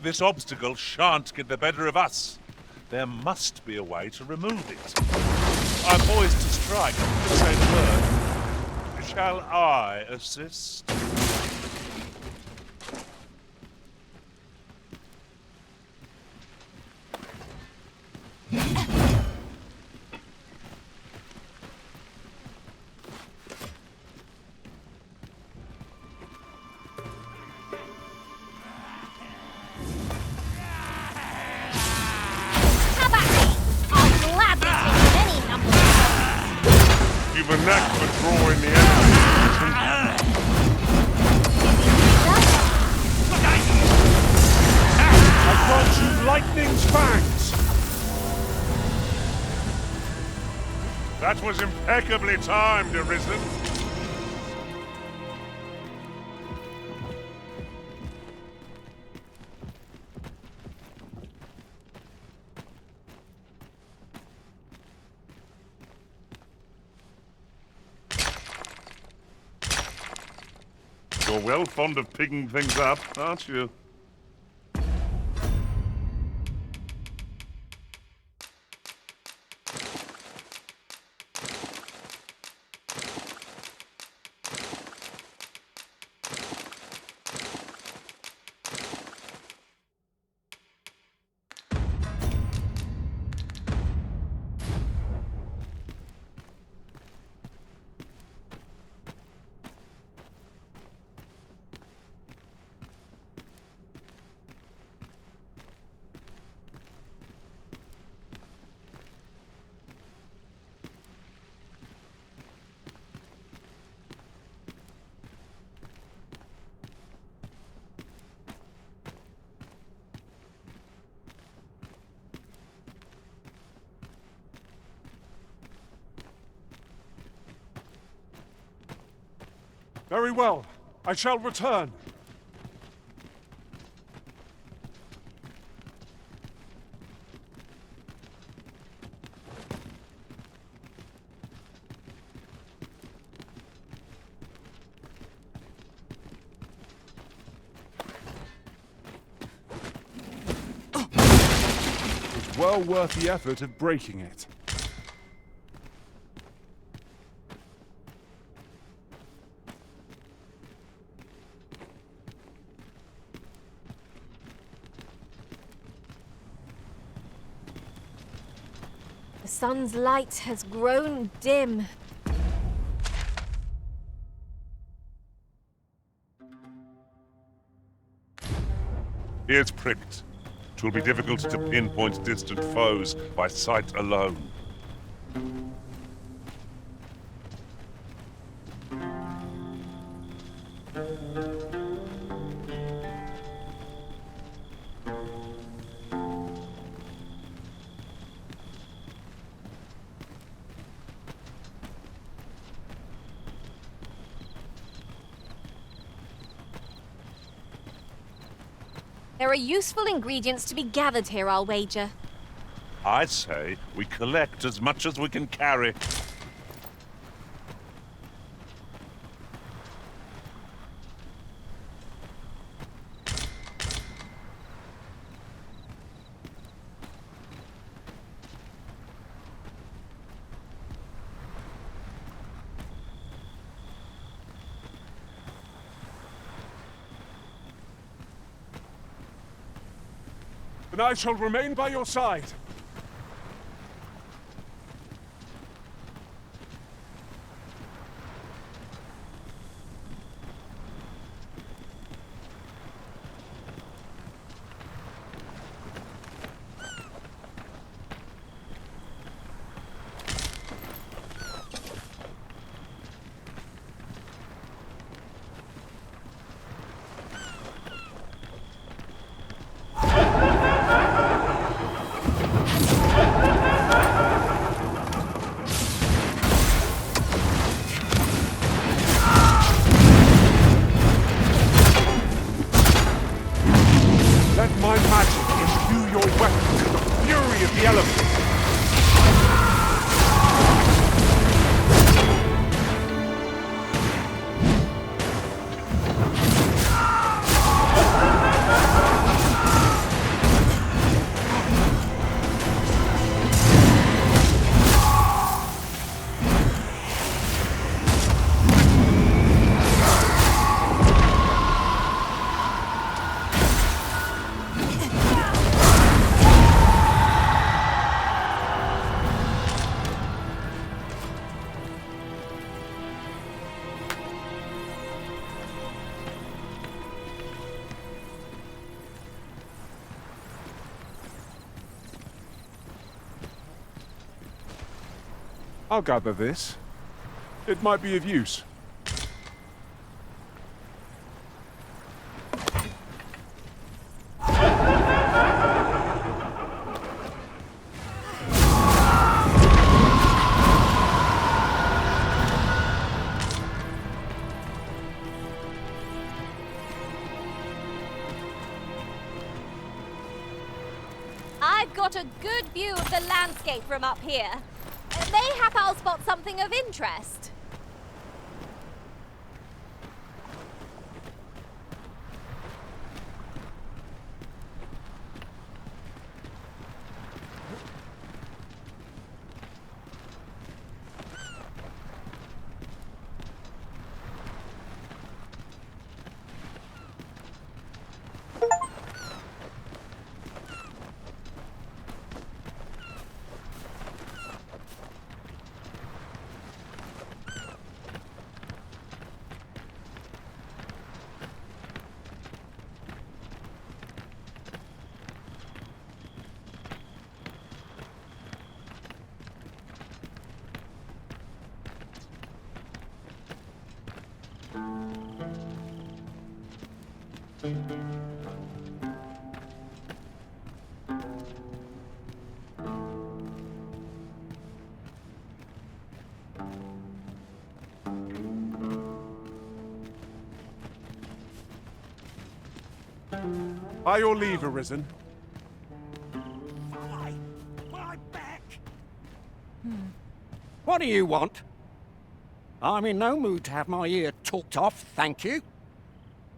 This obstacle shan't get the better of us. There must be a way to remove it. I'm poised to strike, to say the word. Shall I assist? You've a knack for drawing the enemy. I grant you lightning's fangs! That was impeccably timed, Arisen. You're well fond of picking things up, aren't you? Very well. I shall return. It was well worth the effort of breaking it. The sun's light has grown dim. Ears pricked. 'Twill be difficult to pinpoint distant foes by sight alone. There are useful ingredients to be gathered here, I'll wager. I say we collect as much as we can carry. And I shall remain by your side. My magic imbue your weapon with the fury of the elements. I'll gather this. It might be of use. I've got a good view of the landscape from up here. Mayhap I'll spot something of interest. By your leave, Arisen. My back! What do you want? I'm in no mood to have my ear talked off, thank you.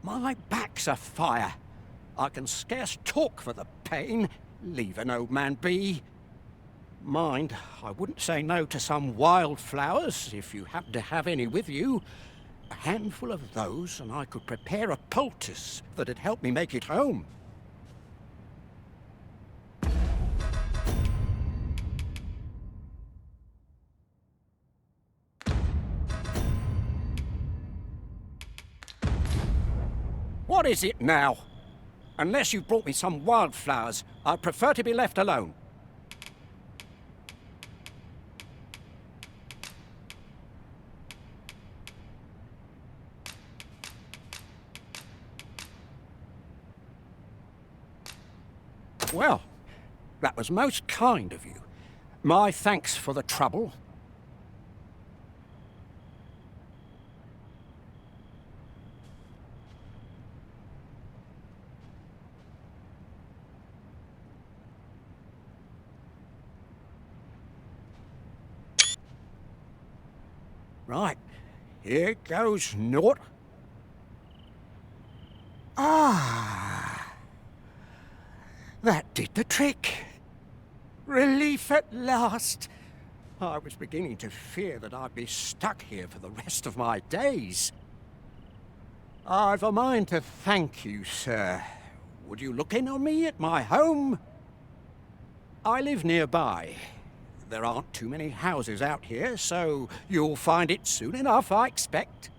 My back's afire. I can scarce talk for the pain. Leave an old man be. Mind, I wouldn't say no to some wildflowers, if you happen to have any with you. A handful of those, and I could prepare a poultice that'd help me make it home. What is it now? Unless you've brought me some wildflowers, I'd prefer to be left alone. Well, that was most kind of you. My thanks for the trouble. Right, here goes naught. Ah, that did the trick. Relief at last. I was beginning to fear that I'd be stuck here for the rest of my days. I've a mind to thank you, sir. Would you look in on me at my home? I live nearby. There aren't too many houses out here, so you'll find it soon enough, I expect.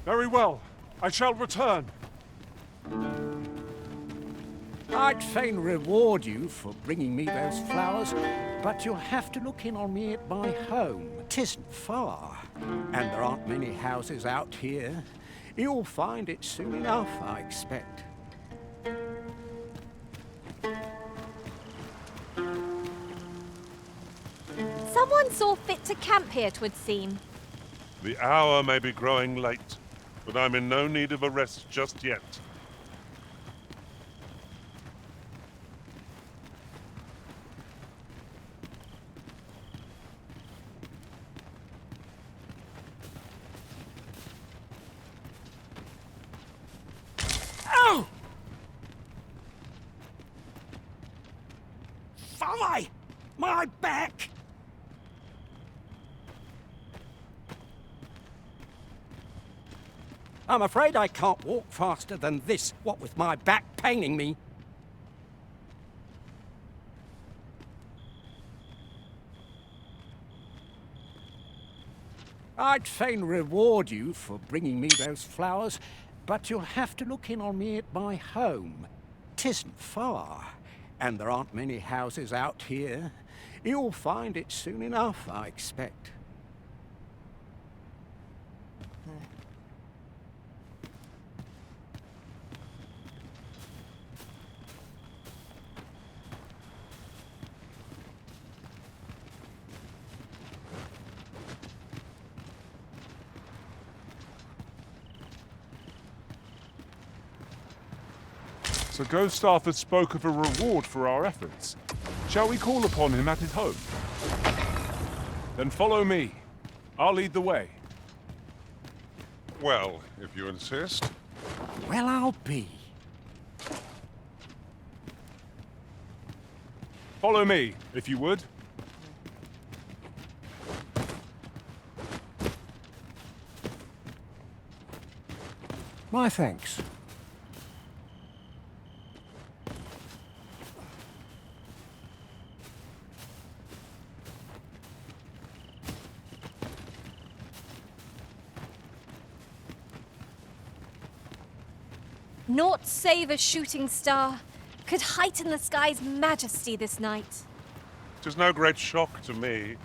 Very well. I shall return. I'd fain reward you for bringing me those flowers, but you'll have to look in on me at my home. 'Tisn't far, and there aren't many houses out here. You'll find it soon enough, I expect. Someone saw fit to camp here, 'twould seem. The hour may be growing late, but I'm in no need of a rest just yet. Oh! Fie! My back! I'm afraid I can't walk faster than this, what with my back paining me. I'd fain reward you for bringing me those flowers, but you'll have to look in on me at my home. 'Tisn't far, and there aren't many houses out here. You'll find it soon enough, I expect. So Ghostaff has spoke of a reward for our efforts. Shall we call upon him at his home? Then follow me. I'll lead the way. Well, if you insist. Well, I'll be. Follow me, if you would. My thanks. Naught save a shooting star could heighten the sky's majesty this night. 'Tis no great shock to me.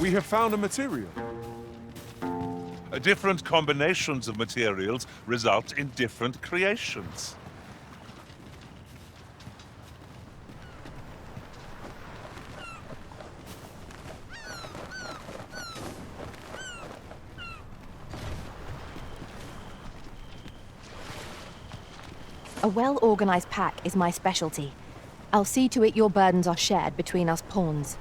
We have found a material. Different combinations of materials result in different creations. A well-organized pack is my specialty. I'll see to it your burdens are shared between us pawns.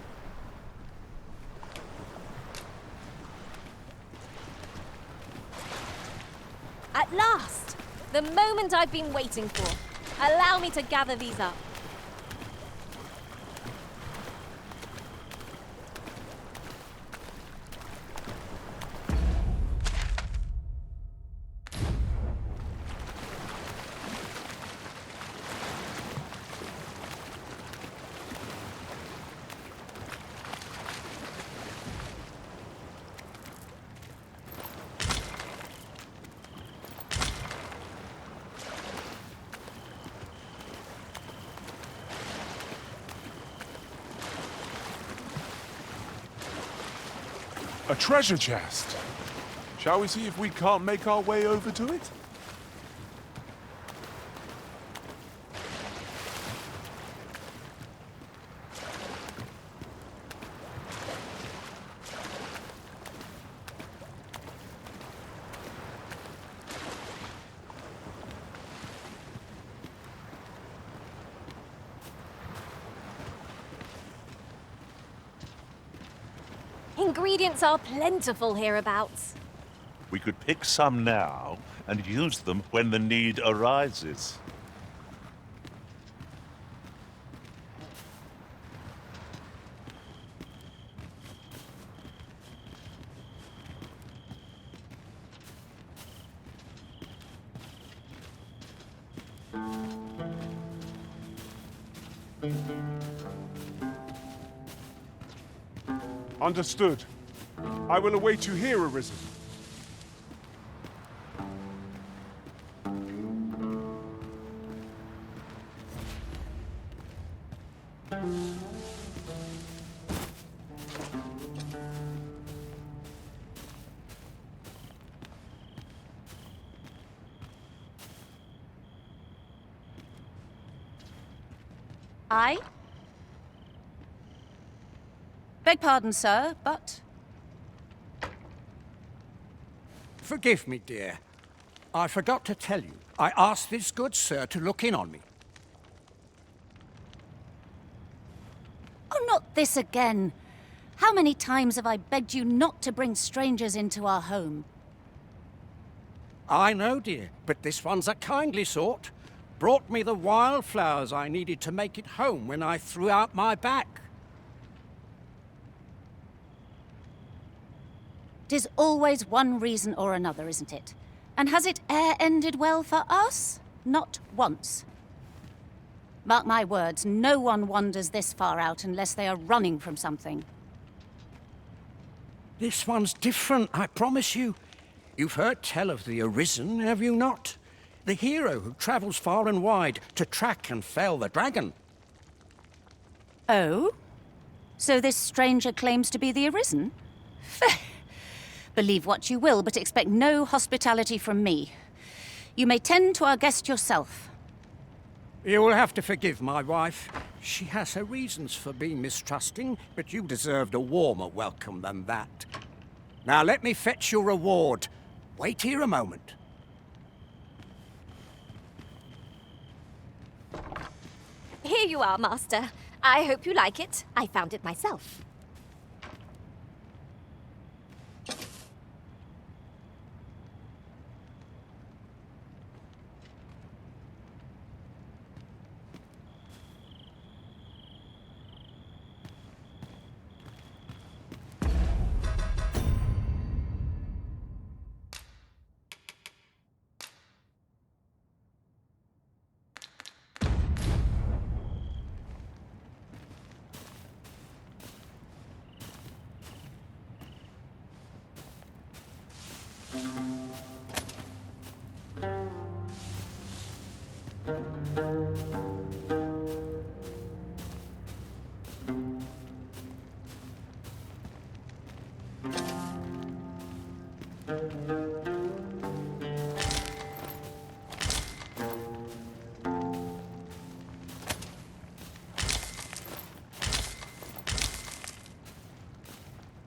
At last! The moment I've been waiting for. Allow me to gather these up. A treasure chest. Shall we see if we can't make our way over to it? Ingredients are plentiful hereabouts. We could pick some now and use them when the need arises. Understood. I will await you here, Arisen. I? Beg pardon, sir, but... Forgive me, dear. I forgot to tell you. I asked this good sir to look in on me. Oh, not this again. How many times have I begged you not to bring strangers into our home? I know, dear, but this one's a kindly sort. Brought me the wildflowers I needed to make it home when I threw out my back. 'Tis always one reason or another, isn't it? And has it e'er ended well for us? Not once. Mark my words, no one wanders this far out unless they are running from something. This one's different, I promise you. You've heard tell of the Arisen, have you not? The hero who travels far and wide to track and fell the dragon. Oh? So this stranger claims to be the Arisen? Believe what you will, but expect no hospitality from me. You may tend to our guest yourself. You will have to forgive my wife. She has her reasons for being mistrusting, but you deserved a warmer welcome than that. Now let me fetch your reward. Wait here a moment. Here you are, Master. I hope you like it. I found it myself.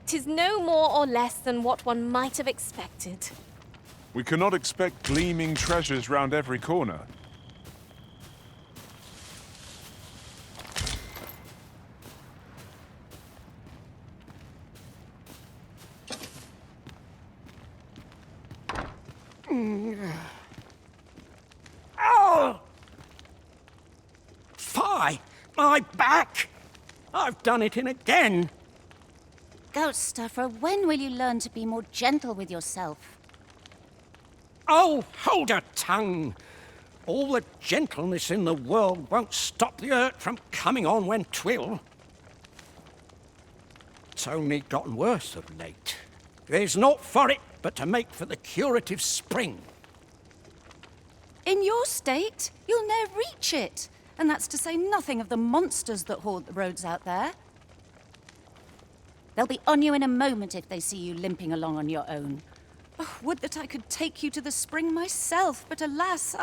Tis no more or less than what one might have expected. We cannot expect gleaming treasures round every corner. Oh! Fie! My back! I've done it in again. Goat stuffer, when will you learn to be more gentle with yourself? Oh, hold your tongue! All the gentleness in the world won't stop the hurt from coming on when 'twill. It's only gotten worse of late. There's naught for it but to make for the curative spring. In your state, you'll ne'er reach it. And that's to say nothing of the monsters that haunt the roads out there. They'll be on you in a moment if they see you limping along on your own. Oh, would that I could take you to the spring myself, but alas,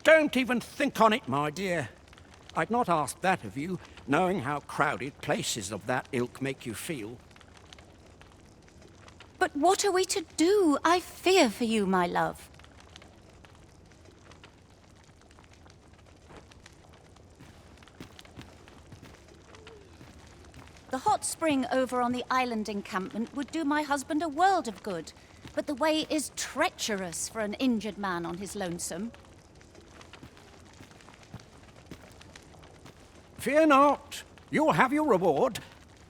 Don't even think on it, my dear. I'd not ask that of you, knowing how crowded places of that ilk make you feel. But what are we to do? I fear for you, my love. The hot spring over on the island encampment would do my husband a world of good, but the way is treacherous for an injured man on his lonesome. Fear not. You'll have your reward.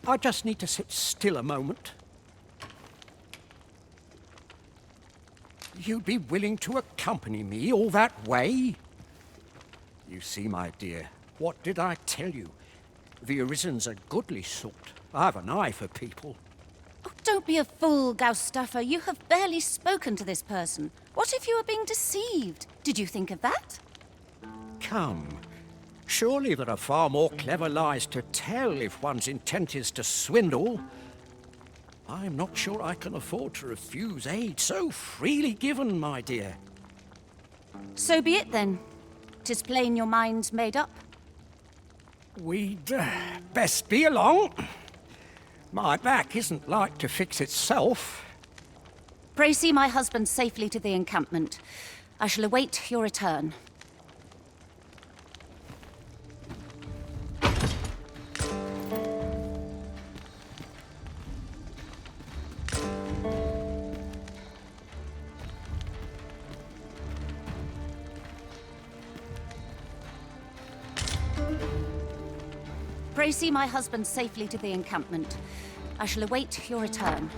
I just need to sit still a moment. You'd be willing to accompany me all that way? You see, my dear, what did I tell you? The Arisen's a goodly sort. I've an eye for people. Oh, don't be a fool, Gaustuffer. You have barely spoken to this person. What if you were being deceived? Did you think of that? Come. Surely there are far more clever lies to tell if one's intent is to swindle. I'm not sure I can afford to refuse aid so freely given, my dear. So be it then. 'Tis plain your mind's made up. We'd best be along. My back isn't like to fix itself. Pray see my husband safely to the encampment. I shall await your return. Pray see my husband safely to the encampment. I shall await your return.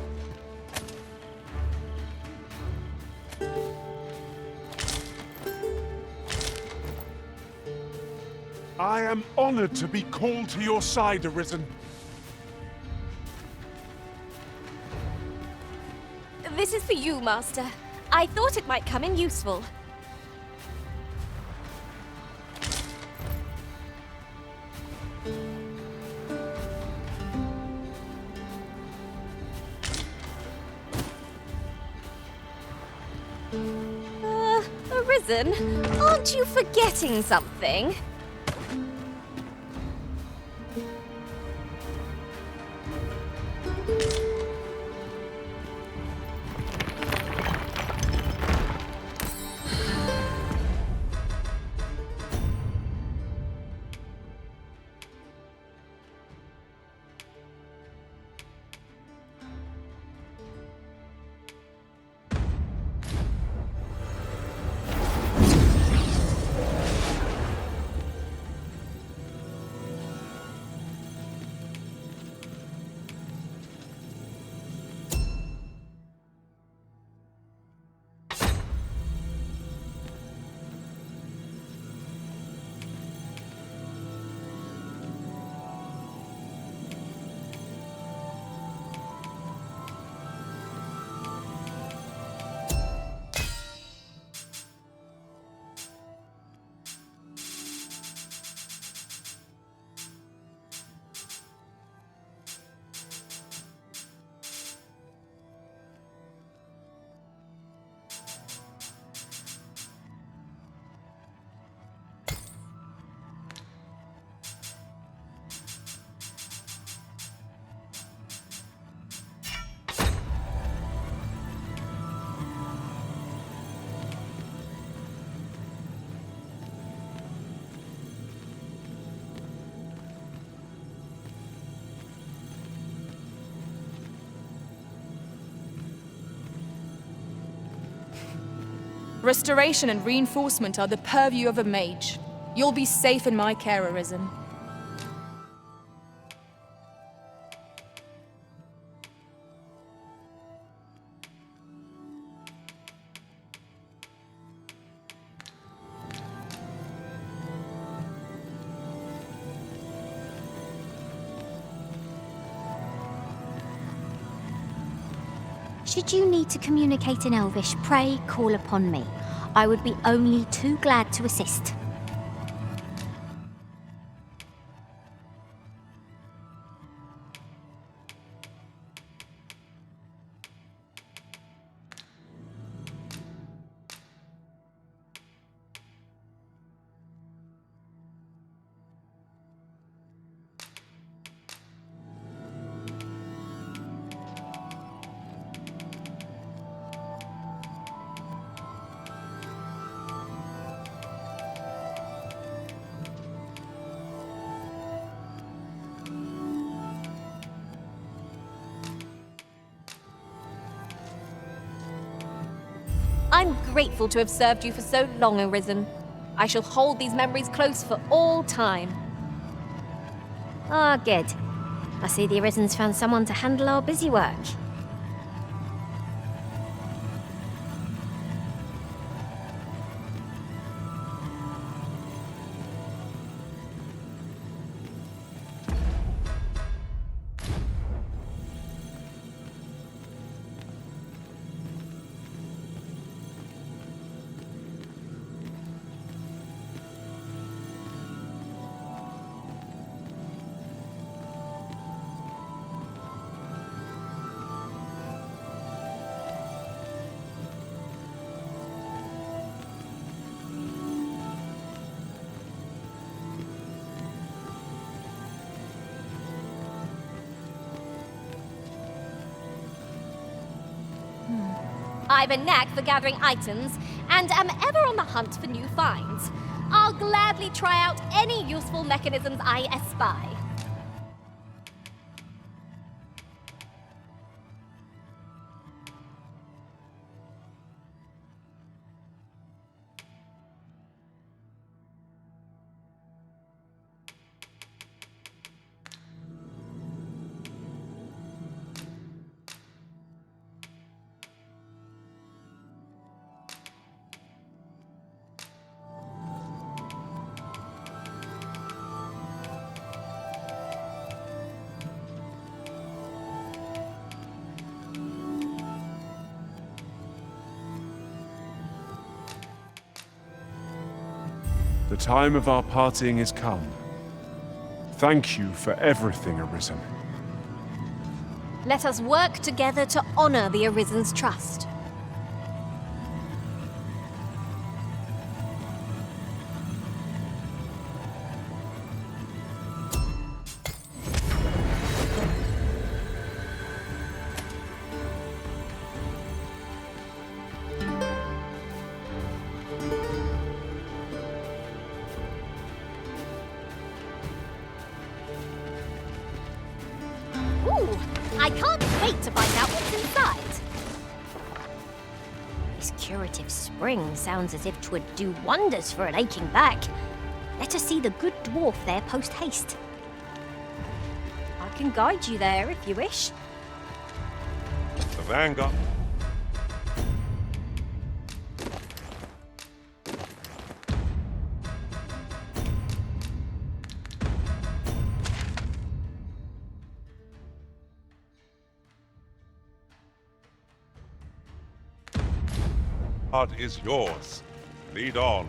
I am honored to be called to your side, Arisen. This is for you, Master. I thought it might come in useful. Arisen, aren't you forgetting something? Restoration and reinforcement are the purview of a mage. You'll be safe in my care, Arisen. Should you need to communicate in Elvish, pray call upon me. I would be only too glad to assist. I'm grateful to have served you for so long, Arisen. I shall hold these memories close for all time. Ah, good. I see the Arisen's found someone to handle our busy work. I've a knack for gathering items, and am ever on the hunt for new finds. I'll gladly try out any useful mechanisms I espy. The time of our parting is come. Thank you for everything, Arisen. Let us work together to honor the Arisen's trust. I can't wait to find out what's inside. This curative spring sounds as if 'twould do wonders for an aching back. Let us see the good dwarf there post-haste. I can guide you there if you wish. The Vanguard. Is yours. Lead on.